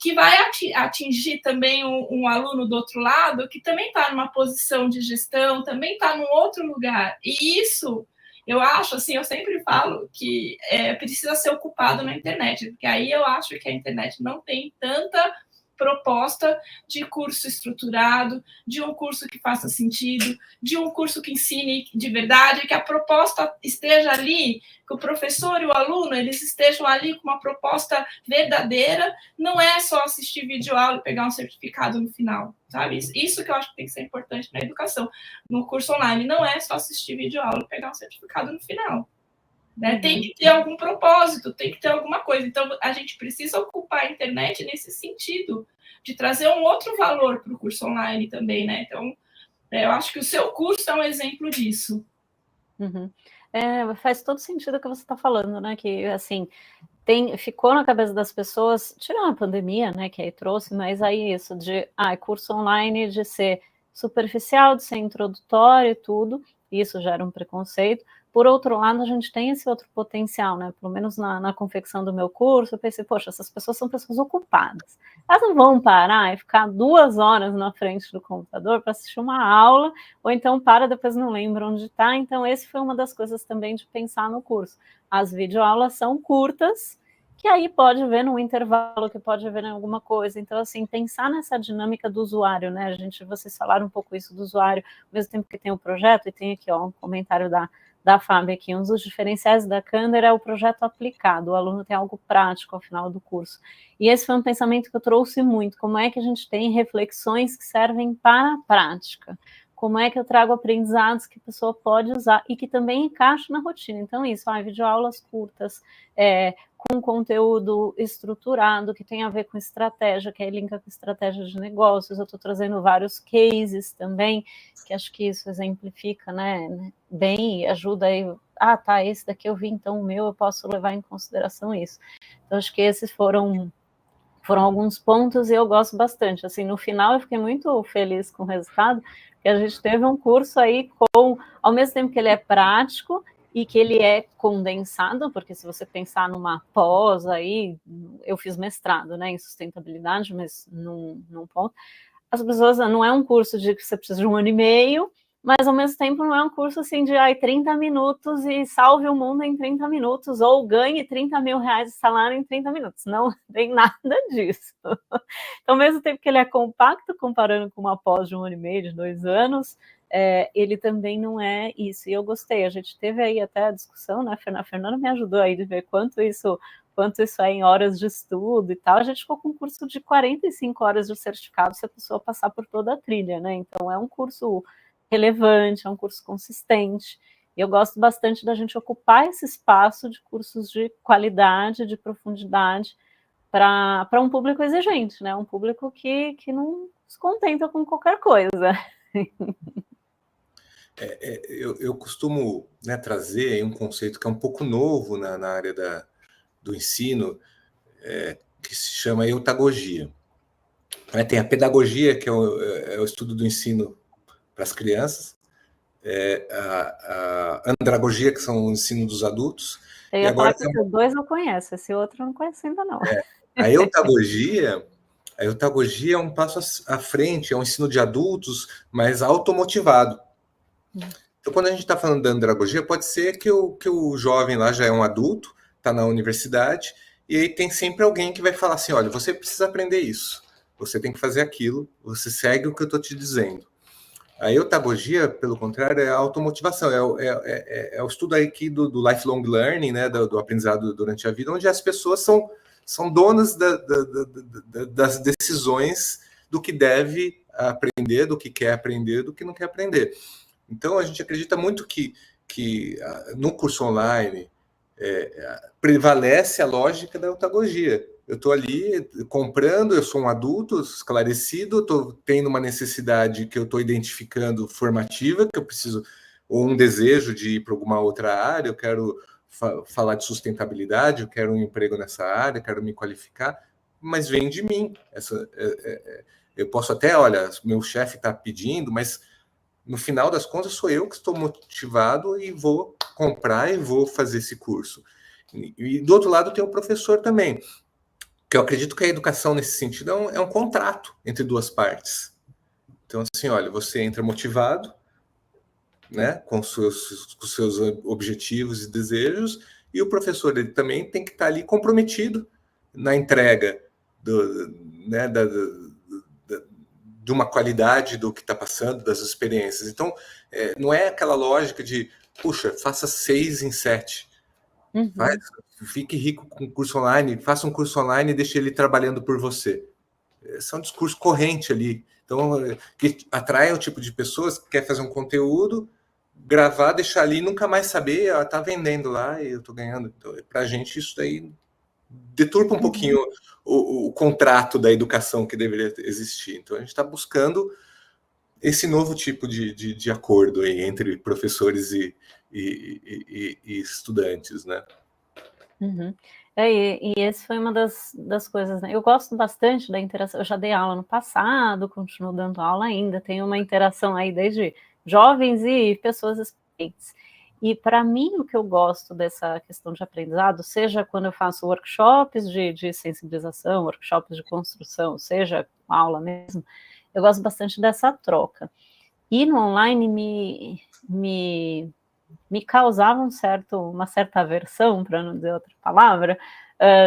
que vai atingir também um aluno do outro lado, que também está numa posição de gestão, também está num outro lugar. E isso, eu acho, assim, eu sempre falo que precisa ser ocupado na internet, porque aí eu acho que a internet não tem tanta proposta de curso estruturado, de um curso que faça sentido, de um curso que ensine de verdade, que a proposta esteja ali, que o professor e o aluno, eles estejam ali com uma proposta verdadeira, não é só assistir videoaula e pegar um certificado no final, sabe? Isso que eu acho que tem que ser importante na educação. No curso online, não é só assistir videoaula e pegar um certificado no final. Né? Tem que ter algum propósito, tem que ter alguma coisa. Então, a gente precisa ocupar a internet nesse sentido, de trazer um outro valor para o curso online também, né? Então, eu acho que o seu curso é um exemplo disso. Uhum. Faz todo sentido o que você está falando, né? Que, assim, ficou na cabeça das pessoas, tirando a pandemia, né, que aí trouxe, mas aí isso de curso online, de ser superficial, de ser introdutório e tudo, isso gera um preconceito. Por outro lado, a gente tem esse outro potencial, né? Pelo menos na confecção do meu curso, eu pensei, poxa, essas pessoas são pessoas ocupadas. Elas não vão parar e ficar 2 horas na frente do computador para assistir uma aula, ou então depois não lembra onde está. Então, esse foi uma das coisas também de pensar no curso. As videoaulas são curtas, que aí pode ver num intervalo, que pode ver em alguma coisa. Então, assim, pensar nessa dinâmica do usuário, né? Vocês falaram um pouco isso do usuário, ao mesmo tempo que tem o projeto, e tem aqui, ó, um comentário da Fábio aqui, um dos diferenciais da Kandler é o projeto aplicado, o aluno tem algo prático ao final do curso. E esse foi um pensamento que eu trouxe muito, como é que a gente tem reflexões que servem para a prática, como é que eu trago aprendizados que a pessoa pode usar e que também encaixam na rotina. Então, isso, videoaulas curtas, com conteúdo estruturado, que tem a ver com estratégia, que aí linka com estratégia de negócios. Eu estou trazendo vários cases também, que acho que isso exemplifica, né, bem, e ajuda aí, esse daqui eu vi, então o meu eu posso levar em consideração isso. Então, acho que esses foram alguns pontos e eu gosto bastante. Assim, no final eu fiquei muito feliz com o resultado, porque a gente teve um curso aí ao mesmo tempo que ele é prático e que ele é condensado, porque se você pensar numa pós aí, eu fiz mestrado, né, em sustentabilidade, mas num ponto, as pessoas, não é um curso de que você precisa de 1 ano e meio, mas ao mesmo tempo não é um curso assim de 30 minutos e salve o mundo em 30 minutos, ou ganhe 30 mil reais de salário em 30 minutos. Não tem nada disso. Então, ao mesmo tempo que ele é compacto, comparando com uma pós de 1 ano e meio, de 2 anos, ele também não é isso. E eu gostei, a gente teve aí até a discussão, né? A Fernanda me ajudou aí de ver quanto isso é em horas de estudo e tal. A gente ficou com um curso de 45 horas de certificado se a pessoa passar por toda a trilha, né? Então, é um curso relevante, é um curso consistente. E eu gosto bastante da gente ocupar esse espaço de cursos de qualidade, de profundidade, para um público exigente, né? Um público que não se contenta com qualquer coisa. Eu costumo, né, trazer um conceito que é um pouco novo na área do ensino, que se chama eutagogia. Tem a pedagogia, que é o estudo do ensino para as crianças, a andragogia, que são o ensino dos adultos. Eu ia falar que esses dois eu conheço, esse outro eu não conheço ainda não. A eutagogia é um passo à frente, é um ensino de adultos, mas automotivado. Então, quando a gente está falando da andragogia, pode ser que o jovem lá já é um adulto, está na universidade, e aí tem sempre alguém que vai falar assim, olha, você precisa aprender isso, você tem que fazer aquilo, você segue o que eu estou te dizendo. A eutagogia, pelo contrário, é a automotivação, é o estudo aqui do lifelong learning, né, do aprendizado durante a vida, onde as pessoas são donas das decisões do que deve aprender, do que quer aprender, do que não quer aprender. Então, a gente acredita muito que no curso online prevalece a lógica da eutagogia. Eu estou ali comprando, eu sou um adulto esclarecido, estou tendo uma necessidade que eu estou identificando formativa, que eu preciso, ou um desejo de ir para alguma outra área, eu quero falar de sustentabilidade, eu quero um emprego nessa área, quero me qualificar, mas vem de mim. Eu posso até, olha, meu chefe está pedindo, mas no final das contas sou eu que estou motivado e vou comprar e vou fazer esse curso. E do outro lado tem o professor também, que eu acredito que a educação nesse sentido é um contrato entre duas partes. Então, assim, olha, você entra motivado, né, com os seus objetivos e desejos, e o professor ele também tem que estar ali comprometido na entrega de uma qualidade do que está passando, das experiências. Então, não é aquela lógica de, puxa, faça 6 em 7. Fique rico com curso online, faça um curso online e deixe ele trabalhando por você. Esse é um discurso corrente ali. Então, que atrai o tipo de pessoas que quer fazer um conteúdo, gravar, deixar ali, nunca mais saber, ela está vendendo lá e eu estou ganhando. Então, para a gente, isso daí deturpa um pouquinho o contrato da educação que deveria existir. Então, a gente está buscando esse novo tipo de acordo aí entre professores e estudantes, né? E esse foi uma das coisas, né? Eu gosto bastante da interação, eu já dei aula no passado, continuo dando aula ainda, tenho uma interação aí desde jovens e pessoas experientes. E para mim o que eu gosto dessa questão de aprendizado, seja quando eu faço workshops de sensibilização, workshops de construção, seja aula mesmo, eu gosto bastante dessa troca. E no online me causava uma certa aversão, para não dizer outra palavra,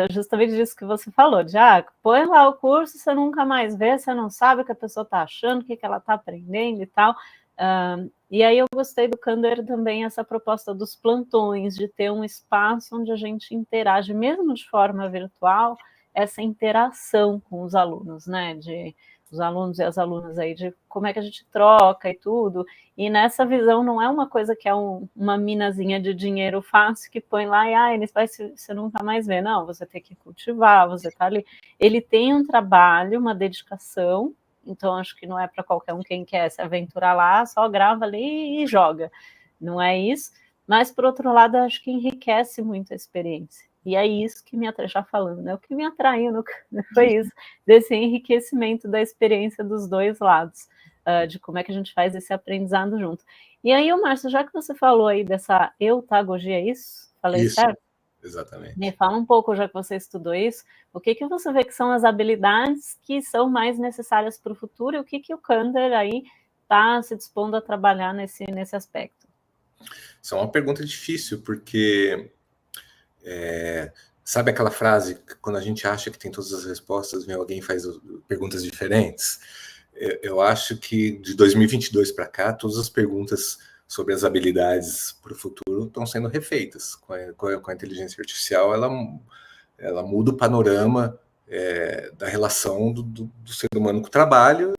justamente disso que você falou, de põe lá o curso, você nunca mais vê, você não sabe o que a pessoa está achando, o que ela está aprendendo e tal. E aí eu gostei do Candor também, essa proposta dos plantões, de ter um espaço onde a gente interage, mesmo de forma virtual, essa interação com os alunos, né, os alunos e as alunas aí, de como é que a gente troca e tudo, e nessa visão não é uma coisa que é uma minazinha de dinheiro fácil que põe lá e você nunca mais vê, não, você tem que cultivar, você tá ali, ele tem um trabalho, uma dedicação, então acho que não é para qualquer um quem quer se aventurar lá, só grava ali e joga, não é isso, mas por outro lado acho que enriquece muito a experiência. E é isso que me atrai, já falando, né? O que me atraiu foi isso, desse enriquecimento da experiência dos dois lados, de como é que a gente faz esse aprendizado junto. E aí, Márcio, já que você falou aí dessa eutagogia, é isso? Falei isso, certo? Exatamente. Me fala um pouco, já que você estudou isso, o que você vê que são as habilidades que são mais necessárias para o futuro e o que o Candor aí está se dispondo a trabalhar nesse aspecto? Isso é uma pergunta difícil, porque sabe aquela frase que quando a gente acha que tem todas as respostas, vem alguém e faz perguntas diferentes? Eu acho que de 2022 para cá, todas as perguntas sobre as habilidades para o futuro estão sendo refeitas. Com a inteligência artificial, ela muda o panorama da relação do ser humano com o trabalho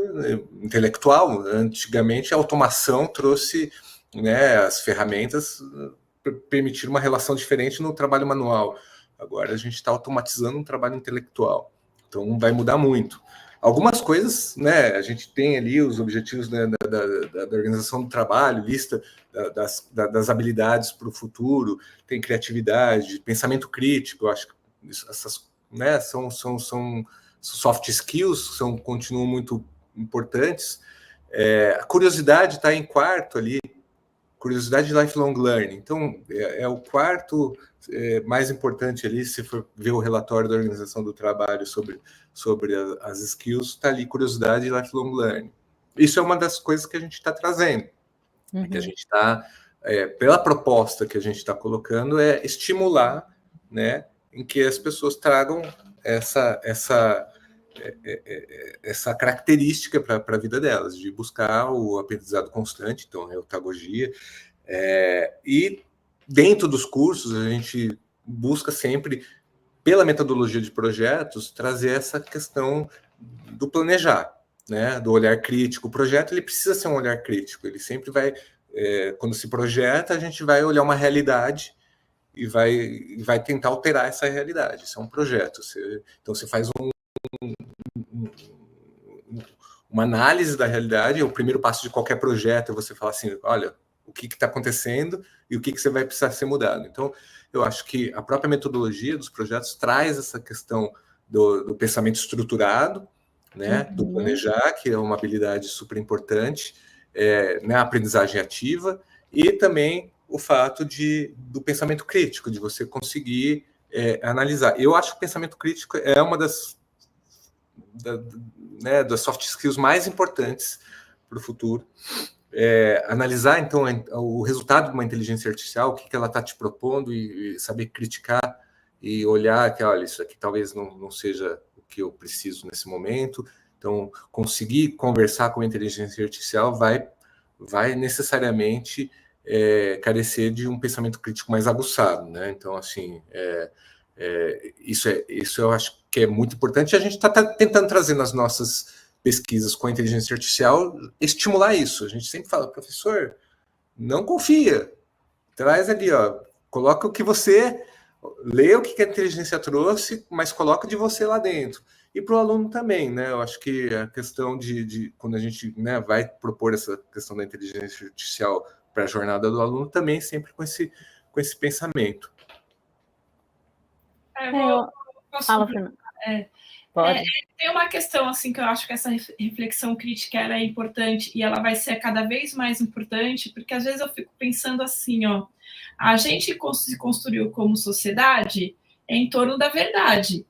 intelectual. Antigamente, a automação trouxe, né, as ferramentas permitir uma relação diferente no trabalho manual. Agora a gente está automatizando um trabalho intelectual. Então vai mudar muito. Algumas coisas, né, a gente tem ali os objetivos, né, da organização do trabalho, lista das habilidades para o futuro, tem criatividade, pensamento crítico, eu acho que essas, né, são soft skills, continuam muito importantes. A curiosidade está em quarto ali, curiosidade de lifelong learning. Então, é o quarto mais importante ali, se for ver o relatório da organização do trabalho sobre as skills, está ali curiosidade e lifelong learning. Isso é uma das coisas que a gente está trazendo, que a gente está, pela proposta que a gente está colocando, é estimular, né, em que as pessoas tragam essa característica para a vida delas, de buscar o aprendizado constante, então a eutagogia, e dentro dos cursos a gente busca sempre, pela metodologia de projetos, trazer essa questão do planejar, né, do olhar crítico. O projeto ele precisa ser um olhar crítico, ele sempre vai, quando se projeta, a gente vai olhar uma realidade e vai tentar alterar essa realidade. Isso é um projeto. Então você faz uma análise da realidade. O primeiro passo de qualquer projeto é você falar assim, olha, o que está acontecendo e o que você vai precisar ser mudado. Então, eu acho que a própria metodologia dos projetos traz essa questão do pensamento estruturado, né, do planejar, que é uma habilidade super importante, né, a aprendizagem ativa, e também o fato do pensamento crítico, de você conseguir analisar. Eu acho que o pensamento crítico é uma das soft skills mais importantes para o futuro. Analisar, então, o resultado de uma inteligência artificial, o que ela está te propondo, e saber criticar e olhar que, olha, isso aqui talvez não seja o que eu preciso nesse momento. Então, conseguir conversar com a inteligência artificial vai necessariamente carecer de um pensamento crítico mais aguçado, né? Então, assim, isso eu acho que é muito importante. A gente está tentando trazer nas nossas pesquisas com a inteligência artificial, estimular isso. A gente sempre fala, professor, não confia. Traz ali, ó, coloca o que você... Lê o que a inteligência trouxe, mas coloca de você lá dentro. E para o aluno também, né? Eu acho que a questão de quando a gente, né, vai propor essa questão da inteligência artificial para a jornada do aluno, também sempre com esse pensamento. Fala, Fernanda. Pode. Tem uma questão assim que eu acho que essa reflexão crítica ela é importante e ela vai ser cada vez mais importante, porque às vezes eu fico pensando assim, ó, a gente se construiu como sociedade em torno da verdade,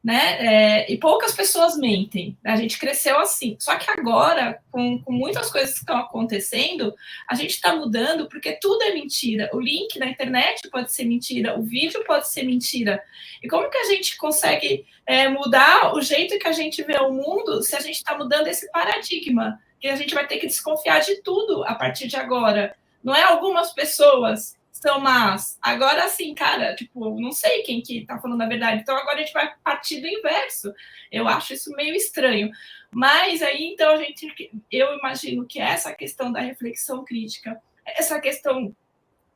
né? E poucas pessoas mentem. A gente cresceu assim. Só que agora, com muitas coisas que estão acontecendo, a gente está mudando porque tudo é mentira. O link na internet pode ser mentira, o vídeo pode ser mentira. E como que a gente consegue mudar o jeito que a gente vê o mundo se a gente está mudando esse paradigma? Que a gente vai ter que desconfiar de tudo a partir de agora. Não é algumas pessoas são más. Agora sim, cara, tipo, não sei quem que tá falando a verdade. Então agora a gente vai partir do inverso. Eu acho isso meio estranho. Mas aí, então, eu imagino que essa questão da reflexão crítica, essa questão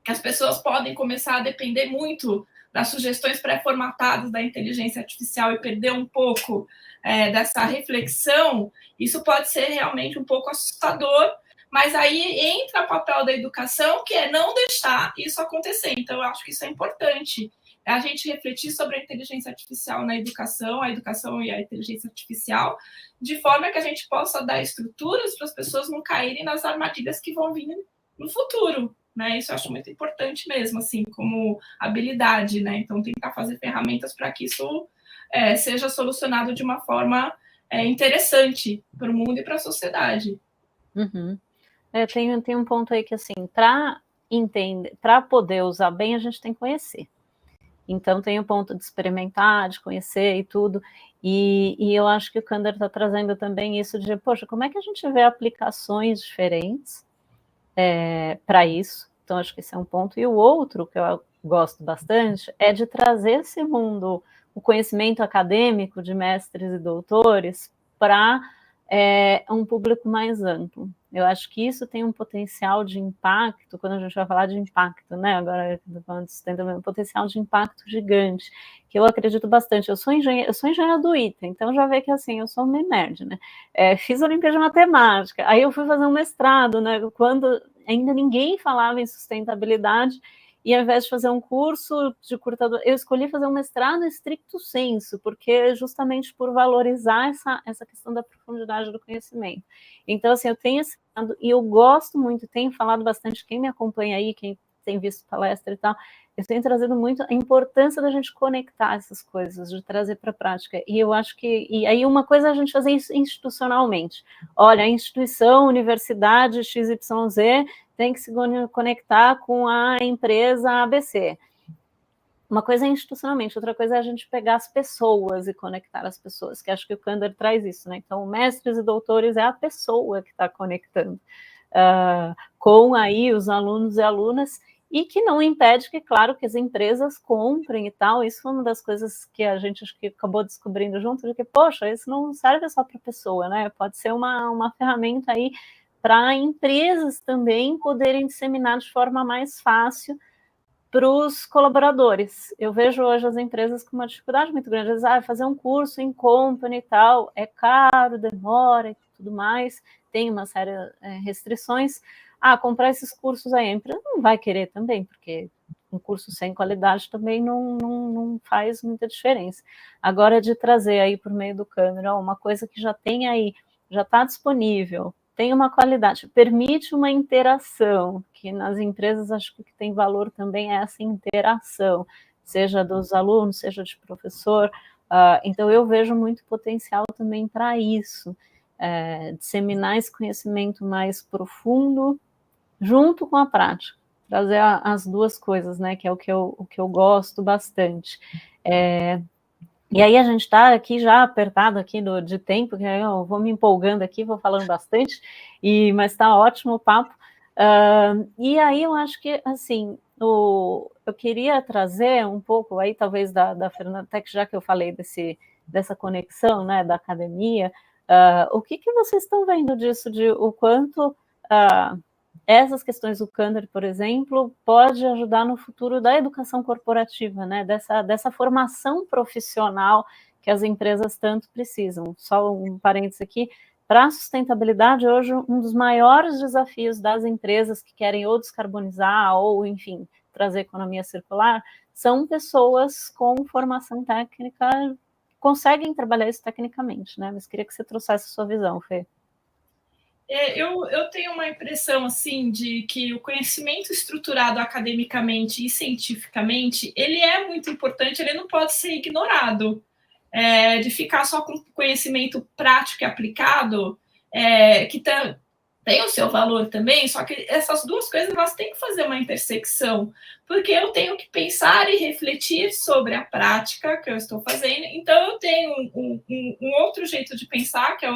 que as pessoas podem começar a depender muito das sugestões pré-formatadas da inteligência artificial e perder um pouco dessa reflexão, isso pode ser realmente um pouco assustador. Mas aí entra o papel da educação, que é não deixar isso acontecer. Então, eu acho que isso é importante. A gente refletir sobre a inteligência artificial na educação, a educação e a inteligência artificial, de forma que a gente possa dar estruturas para as pessoas não caírem nas armadilhas que vão vir no futuro, né? Isso eu acho muito importante mesmo, assim, como habilidade, né? Então, tentar fazer ferramentas para que isso seja solucionado de uma forma interessante para o mundo e para a sociedade. Uhum. Tem um ponto aí que, assim, para entender, para poder usar bem, a gente tem que conhecer. Então, tem o ponto de experimentar, de conhecer e tudo. E eu acho que o Kander está trazendo também isso de, poxa, como é que a gente vê aplicações diferentes para isso? Então, acho que esse é um ponto. E o outro, que eu gosto bastante, é de trazer esse mundo, o conhecimento acadêmico de mestres e doutores, para um público mais amplo. Eu acho que isso tem um potencial de impacto, quando a gente vai falar de impacto, né? Agora, falando de sustentabilidade, um potencial de impacto gigante, que eu acredito bastante. Eu sou engenheira do ITA, então já vê que assim, eu sou meio nerd, né? Fiz a Olimpíada de Matemática, aí eu fui fazer um mestrado, né? Quando ainda ninguém falava em sustentabilidade, e ao invés de fazer um curso de curta duração, eu escolhi fazer um mestrado stricto sensu, porque justamente por valorizar essa questão da profundidade do conhecimento. Então, assim, eu tenho esse lado, e eu gosto muito, tenho falado bastante, quem me acompanha aí, quem tem visto palestra e tal, eu tenho trazido muito a importância da gente conectar essas coisas, de trazer para a prática. E eu acho que, e aí uma coisa é a gente fazer isso institucionalmente. Olha, a instituição, universidade XYZ tem que se conectar com a empresa ABC. Uma coisa é institucionalmente, outra coisa é a gente pegar as pessoas e conectar as pessoas, que acho que o Kandler traz isso, né? Então, mestres e doutores é a pessoa que está conectando com aí os alunos e alunas, e que não impede que, claro, que as empresas comprem e tal. Isso foi uma das coisas que a gente acho que acabou descobrindo junto, de que, poxa, isso não serve só para a pessoa, né? Pode ser uma ferramenta aí para empresas também poderem disseminar de forma mais fácil para os colaboradores. Eu vejo hoje as empresas com uma dificuldade muito grande. Às vezes, fazer um curso em company e tal, é caro, demora e tudo mais, tem uma série de restrições. Comprar esses cursos aí, a empresa não vai querer também, porque um curso sem qualidade também não faz muita diferença. Agora, de trazer aí por meio do Câmara uma coisa que já tem aí, já está disponível, tem uma qualidade, permite uma interação, que nas empresas acho que o que tem valor também é essa interação, seja dos alunos, seja de professor. Então eu vejo muito potencial também para isso, disseminar esse conhecimento mais profundo junto com a prática, trazer as duas coisas, né, que é o que eu gosto bastante. E aí a gente está aqui já apertado aqui de tempo, que eu vou me empolgando aqui, vou falando bastante, mas está ótimo o papo. E aí eu acho que, assim, eu queria trazer um pouco aí, talvez, da Fernanda, até que já que eu falei dessa conexão, né, da academia, o que vocês estão vendo disso, de o quanto essas questões do Kandler, por exemplo, pode ajudar no futuro da educação corporativa, né? Dessa formação profissional que as empresas tanto precisam. Só um parênteses aqui, para a sustentabilidade, hoje, um dos maiores desafios das empresas que querem ou descarbonizar ou, enfim, trazer economia circular, são pessoas com formação técnica, que conseguem trabalhar isso tecnicamente, né? Mas queria que você trouxesse a sua visão, Fê. Eu tenho uma impressão assim de que o conhecimento estruturado academicamente e cientificamente ele é muito importante, ele não pode ser ignorado. De ficar só com conhecimento prático e aplicado, que tem o seu valor também, só que essas duas coisas elas têm que fazer uma intersecção, porque eu tenho que pensar e refletir sobre a prática que eu estou fazendo, então eu tenho um outro jeito de pensar, que é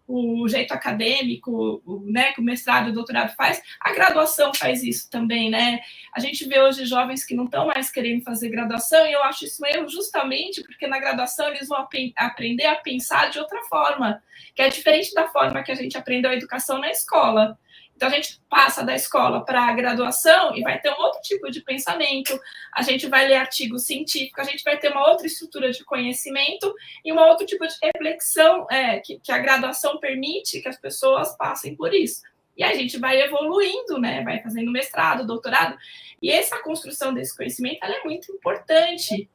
o jeito acadêmico, né, que o mestrado e o doutorado faz, a graduação faz isso também, né? A gente vê hoje jovens que não estão mais querendo fazer graduação, e eu acho isso um erro justamente porque na graduação eles vão aprender a pensar de outra forma, que é diferente da forma que a gente aprendeu a educação na escola. Então, a gente passa da escola para a graduação e vai ter um outro tipo de pensamento, a gente vai ler artigos científicos, a gente vai ter uma outra estrutura de conhecimento e um outro tipo de reflexão que a graduação permite que as pessoas passem por isso. E a gente vai evoluindo, né? Vai fazendo mestrado, doutorado, e essa construção desse conhecimento ela é muito importante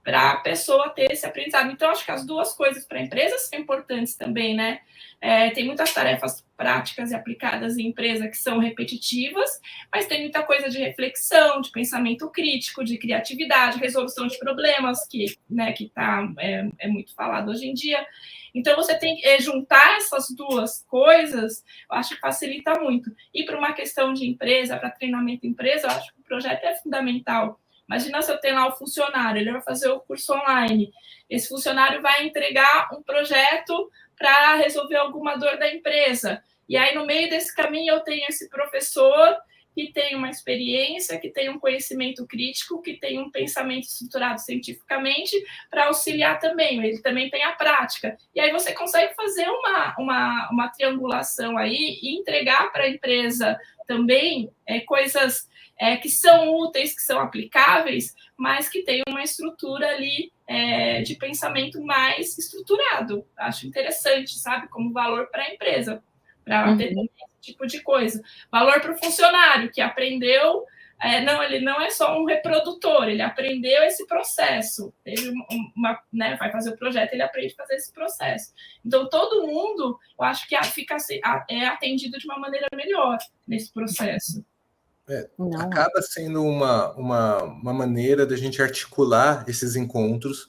para a pessoa ter esse aprendizado. Então, acho que as duas coisas para a empresa são importantes também, né? Tem muitas tarefas práticas e aplicadas em empresa que são repetitivas, mas tem muita coisa de reflexão, de pensamento crítico, de criatividade, resolução de problemas, que é muito falado hoje em dia. Então, você tem que juntar essas duas coisas, eu acho que facilita muito. E para uma questão de empresa, para treinamento de empresa, eu acho que o projeto é fundamental. Imagina se eu tenho lá um funcionário, ele vai fazer o curso online. Esse funcionário vai entregar um projeto para resolver alguma dor da empresa. E aí, no meio desse caminho, eu tenho esse professor que tem uma experiência, que tem um conhecimento crítico, que tem um pensamento estruturado cientificamente para auxiliar também. Ele também tem a prática. E aí você consegue fazer uma triangulação aí e entregar para a empresa também coisas que são úteis, que são aplicáveis, mas que tem uma estrutura ali de pensamento mais estruturado. Acho interessante, sabe? Como valor para a empresa, para ter esse tipo de coisa. Valor para o funcionário, que aprendeu... ele não é só um reprodutor, ele aprendeu esse processo. Teve vai fazer o projeto, ele aprende a fazer esse processo. Então, todo mundo, eu acho que é atendido de uma maneira melhor nesse processo. Acaba sendo uma maneira da gente articular esses encontros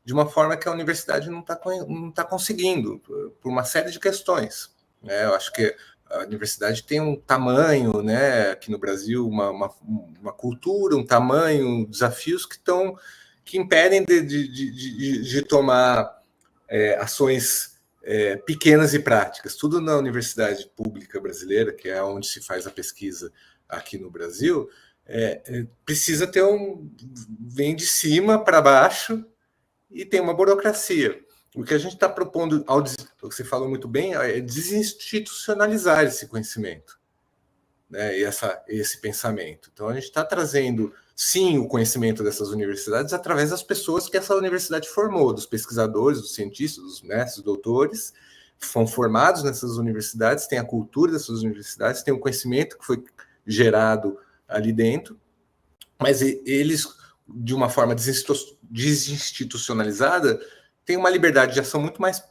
de uma forma que a universidade não tá conseguindo, por uma série de questões. Eu acho que a universidade tem um tamanho, né, aqui no Brasil, uma cultura, um tamanho, desafios que impedem de tomar ações pequenas e práticas. Tudo na universidade pública brasileira, que é onde se faz a pesquisa aqui no Brasil, precisa ter vem de cima para baixo e tem uma burocracia. O que a gente está propondo, você falou muito bem, é desinstitucionalizar esse conhecimento, né, e esse pensamento. Então, a gente está trazendo, sim, o conhecimento dessas universidades através das pessoas que essa universidade formou, dos pesquisadores, dos cientistas, dos mestres, doutores, que foram formados nessas universidades, tem a cultura dessas universidades, tem o conhecimento que foi gerado ali dentro, mas eles, de uma forma desinstitucionalizada, têm uma liberdade de ação muito mais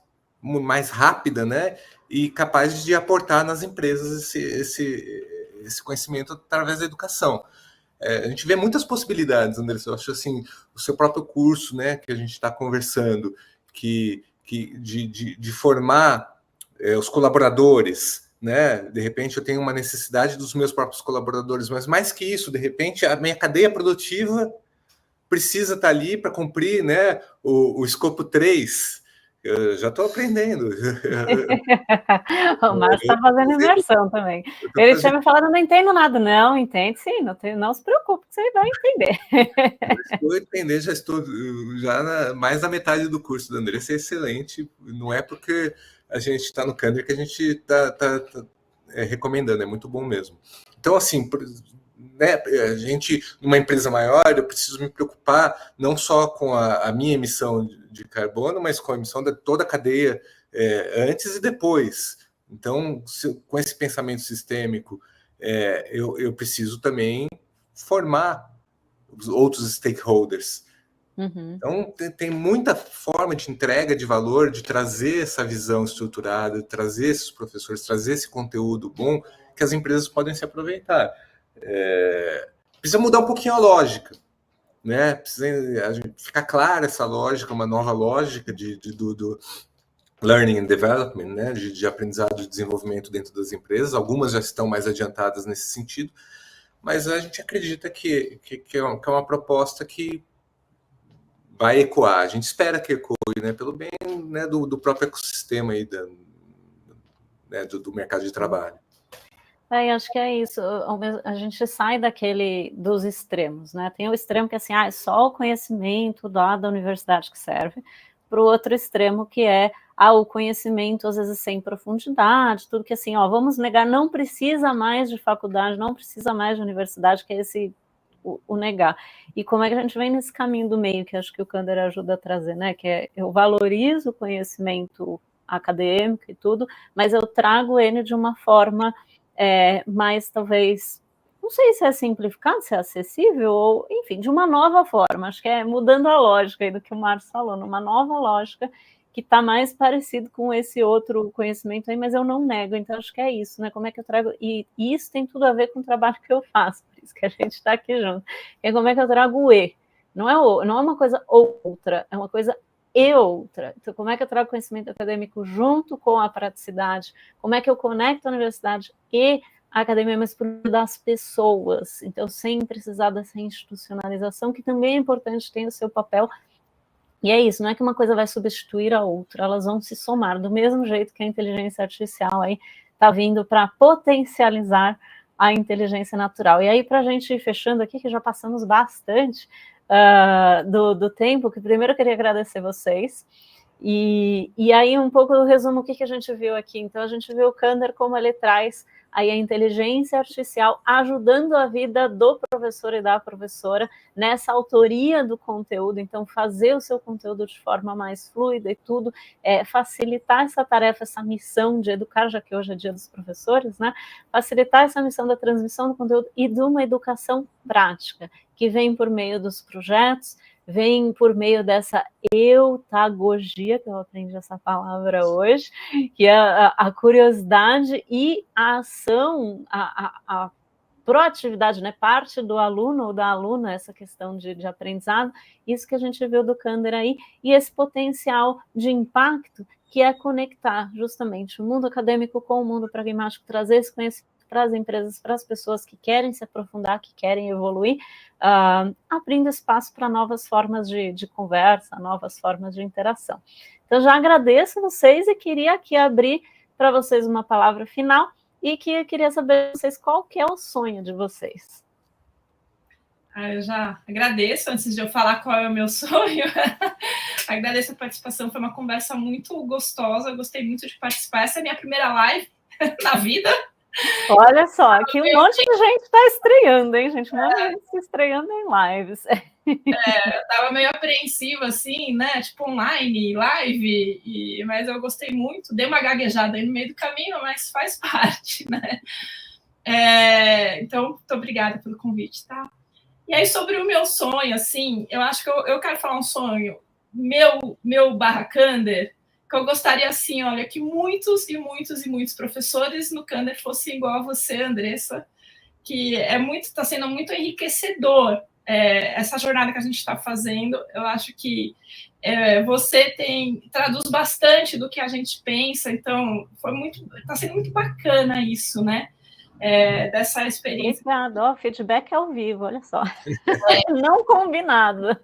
rápida, né, e capaz de aportar nas empresas esse conhecimento através da educação. A gente vê muitas possibilidades, Andressa. Eu acho assim, o seu próprio curso, né, que a gente está conversando, de formar os colaboradores, né? De repente eu tenho uma necessidade dos meus próprios colaboradores, mas mais que isso, de repente a minha cadeia produtiva precisa estar ali para cumprir, né, o escopo 3. Eu já estou aprendendo. O Márcio está fazendo imersão também. Ele tinha me falado, não entendo nada. Não, entende sim, não se preocupe, que você vai entender. Estou entendendo, já estou mais da metade do curso da Andressa, é excelente. Não é porque a gente está no Candler que a gente está recomendando, é muito bom mesmo. Então, assim, né, a gente, numa empresa maior, eu preciso me preocupar não só com a minha emissão de carbono, mas com a emissão de toda a cadeia antes e depois. Então, com esse pensamento sistêmico, eu preciso também formar os outros stakeholders. Então, tem muita forma de entrega de valor, de trazer essa visão estruturada, de trazer esses professores, trazer esse conteúdo bom que as empresas podem se aproveitar. Precisa mudar um pouquinho a lógica, né? Precisa ficar clara essa lógica, uma nova lógica do learning and development, né? De aprendizado e desenvolvimento dentro das empresas. Algumas já estão mais adiantadas nesse sentido, mas a gente acredita que é uma proposta que vai ecoar. A gente espera que ecoe, né? Pelo bem, né, do próprio ecossistema aí né, do mercado de trabalho. Acho que é isso, a gente sai dos extremos, né? Tem o extremo que é assim, é só o conhecimento da universidade que serve, para o outro extremo que é o conhecimento, às vezes, sem profundidade, tudo que assim, vamos negar, não precisa mais de faculdade, não precisa mais de universidade, que é o negar. E como é que a gente vem nesse caminho do meio, que acho que o Candler ajuda a trazer, né? Que eu valorizo o conhecimento acadêmico e tudo, mas eu trago ele de uma forma mais, talvez, não sei se é simplificado, se é acessível, ou, enfim, de uma nova forma. Acho que é mudando a lógica aí do que o Márcio falou, numa nova lógica que está mais parecido com esse outro conhecimento aí, mas eu não nego. Então, acho que é isso, né? Como é que eu trago... E isso tem tudo a ver com o trabalho que eu faço, por isso que a gente está aqui junto. É como é que eu trago o E. Não é uma coisa outra, é uma coisa e outra. Então, como é que eu trago conhecimento acadêmico junto com a praticidade? Como é que eu conecto a universidade e a academia, mas por das pessoas? Então, sem precisar dessa institucionalização, que também é importante, tem o seu papel. E é isso, não é que uma coisa vai substituir a outra, elas vão se somar, do mesmo jeito que a inteligência artificial aí está vindo para potencializar a inteligência natural. E aí, para a gente ir fechando aqui, que já passamos bastante do tempo, que primeiro eu queria agradecer vocês. E aí, um pouco do resumo, o que a gente viu aqui. Então, a gente viu o Kandar como ele traz aí a inteligência artificial ajudando a vida do professor e da professora nessa autoria do conteúdo, então fazer o seu conteúdo de forma mais fluida e tudo, facilitar essa tarefa, essa missão de educar, já que hoje é dia dos professores, né? Facilitar essa missão da transmissão do conteúdo e de uma educação prática, que vem por meio dos projetos, vem por meio dessa eutagogia, que eu aprendi essa palavra hoje, que é a curiosidade e a ação, a proatividade, né? Parte do aluno ou da aluna, essa questão de aprendizado, isso que a gente viu do Kandar aí, e esse potencial de impacto que é conectar justamente o mundo acadêmico com o mundo pragmático, trazer esse conhecimento para as empresas, para as pessoas que querem se aprofundar, que querem evoluir, abrindo espaço para novas formas de conversa, novas formas de interação. Então, já agradeço vocês e queria aqui abrir para vocês uma palavra final e que eu queria saber de vocês qual que é o sonho de vocês. Eu já agradeço, antes de eu falar qual é o meu sonho, agradeço a participação, foi uma conversa muito gostosa, eu gostei muito de participar, essa é a minha primeira live na vida. Olha só, aqui um monte de gente está estreando, hein, gente? Um monte de gente se estreando em lives. Eu estava meio apreensiva, assim, né? Tipo, online, live, mas eu gostei muito. Dei uma gaguejada aí no meio do caminho, mas faz parte, né? Então, muito obrigada pelo convite, tá? E aí, sobre o meu sonho, assim, eu acho que eu quero falar um sonho meu barra Kandar, que eu gostaria, assim, olha, que muitos e muitos e muitos professores no Kandar fossem igual a você, Andressa, que está sendo muito enriquecedor essa jornada que a gente está fazendo. Eu acho que você traduz bastante do que a gente pensa, então está sendo muito bacana isso, né? Dessa experiência. Obrigada, feedback ao vivo, olha só. Não combinado.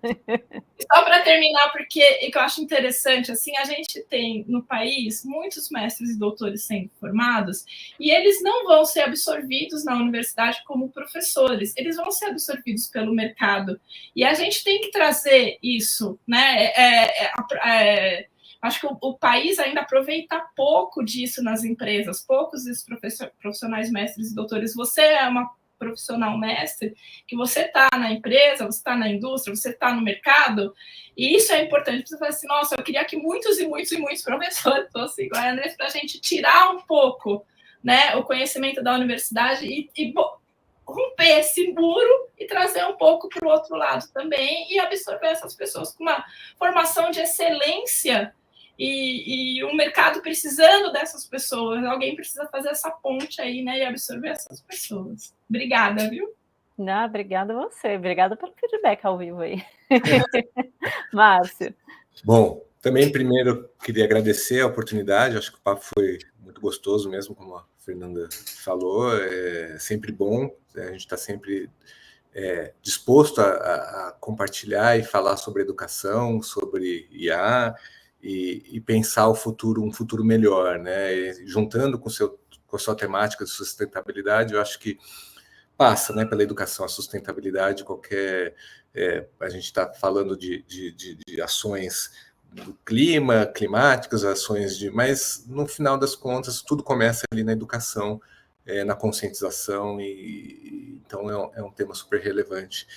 Só para terminar, porque que eu acho interessante, assim, a gente tem no país muitos mestres e doutores sendo formados e eles não vão ser absorvidos na universidade como professores, eles vão ser absorvidos pelo mercado. E a gente tem que trazer isso, né? Acho que o país ainda aproveita pouco disso nas empresas, poucos desses profissionais mestres e doutores. Você é uma profissional mestre, que você está na empresa, você está na indústria, você está no mercado, e isso é importante. Você fala assim, nossa, eu queria que muitos e muitos e muitos professores fossem igual a Andressa, para a gente tirar um pouco, né, o conhecimento da universidade e romper esse muro e trazer um pouco para o outro lado também e absorver essas pessoas com uma formação de excelência e o mercado precisando dessas pessoas. Alguém precisa fazer essa ponte aí, né, e absorver essas pessoas. Obrigada, viu? Não, obrigada a você. Obrigada pelo feedback ao vivo aí. Márcio. Bom, também primeiro queria agradecer a oportunidade, acho que o papo foi muito gostoso mesmo, como a Fernanda falou, é sempre bom, a gente está sempre disposto a compartilhar e falar sobre educação, sobre IA e pensar o futuro, um futuro melhor, né? E juntando com a sua temática de sustentabilidade, eu acho que passa, né, pela educação, a sustentabilidade, a gente está falando de ações do clima, climáticas, ações mas no final das contas tudo começa ali na educação, na conscientização, então é um tema super relevante.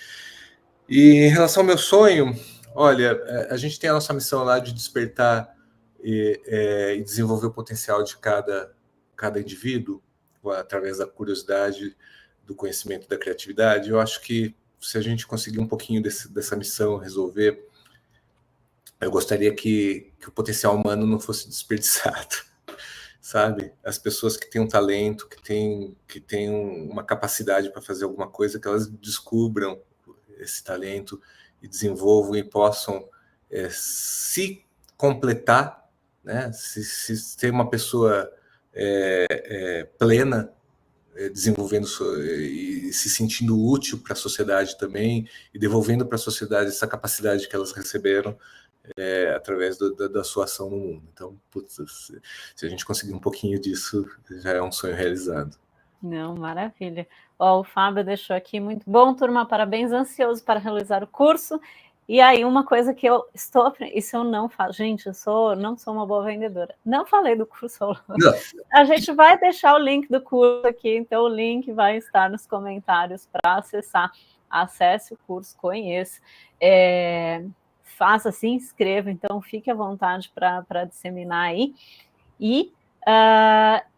E em relação ao meu sonho, olha, a gente tem a nossa missão lá de despertar e desenvolver o potencial de cada indivíduo através da curiosidade, do conhecimento, da criatividade. Eu acho que se a gente conseguir um pouquinho dessa missão resolver, eu gostaria que o potencial humano não fosse desperdiçado, sabe? As pessoas que têm um talento, que têm uma capacidade para fazer alguma coisa, que elas descubram esse talento e desenvolvam e possam se completar, né? Se ter uma pessoa plena, desenvolvendo e se sentindo útil para a sociedade também e devolvendo para a sociedade essa capacidade que elas receberam através da sua ação no mundo. Então, putz, se a gente conseguir um pouquinho disso, já é um sonho realizado. Não, maravilha. Ó, o Fábio deixou aqui, muito bom, turma, parabéns, ansioso para realizar o curso. E aí, uma coisa que eu estou aprendendo, isso eu não falo, gente, não sou uma boa vendedora, não falei do curso ao longo. A gente vai deixar o link do curso aqui, então o link vai estar nos comentários para acessar. Acesse o curso, conheça, faça, se inscreva, então fique à vontade para disseminar aí. E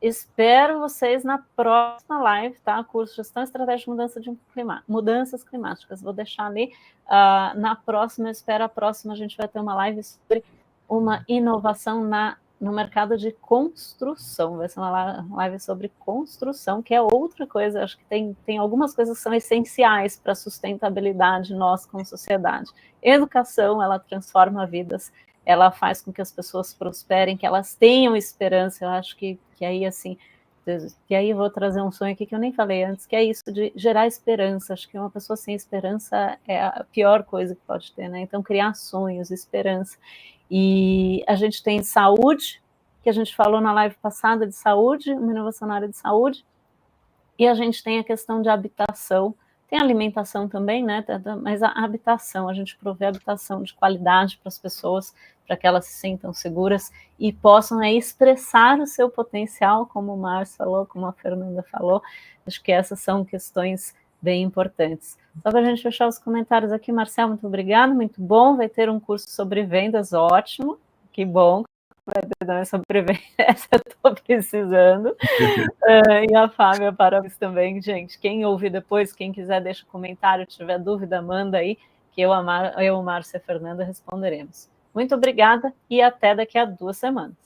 espero vocês na próxima live, tá? Curso Gestão Estratégica de Mudanças Climáticas. Vou deixar ali. Na próxima, espero a próxima, a gente vai ter uma live sobre uma inovação no mercado de construção. Vai ser uma live sobre construção, que é outra coisa. Acho que tem algumas coisas que são essenciais para a sustentabilidade nossa como sociedade. Educação, ela transforma vidas, ela faz com que as pessoas prosperem, que elas tenham esperança. Eu acho que aí, assim, que aí eu vou trazer um sonho aqui que eu nem falei antes, que é isso de gerar esperança. Acho que uma pessoa sem esperança é a pior coisa que pode ter, né? Então, criar sonhos, esperança. E a gente tem saúde, que a gente falou na live passada de saúde, uma inovação na área de saúde, e a gente tem a questão de habitação. Tem alimentação também, né? Mas a habitação, a gente provê habitação de qualidade para as pessoas, para que elas se sintam seguras e possam expressar o seu potencial, como o Márcio falou, como a Fernanda falou. Acho que essas são questões bem importantes. Só para a gente fechar os comentários aqui, Marcel, muito obrigado, muito bom. Vai ter um curso sobre vendas, ótimo, que bom. Vai ter sobre vendas, essa eu estou precisando. E a Fábia, parabéns também, gente. Quem ouvir depois, quem quiser, deixa um comentário, tiver dúvida, manda aí, que eu, o Márcio e a Fernanda responderemos. Muito obrigada e até daqui a 2 semanas.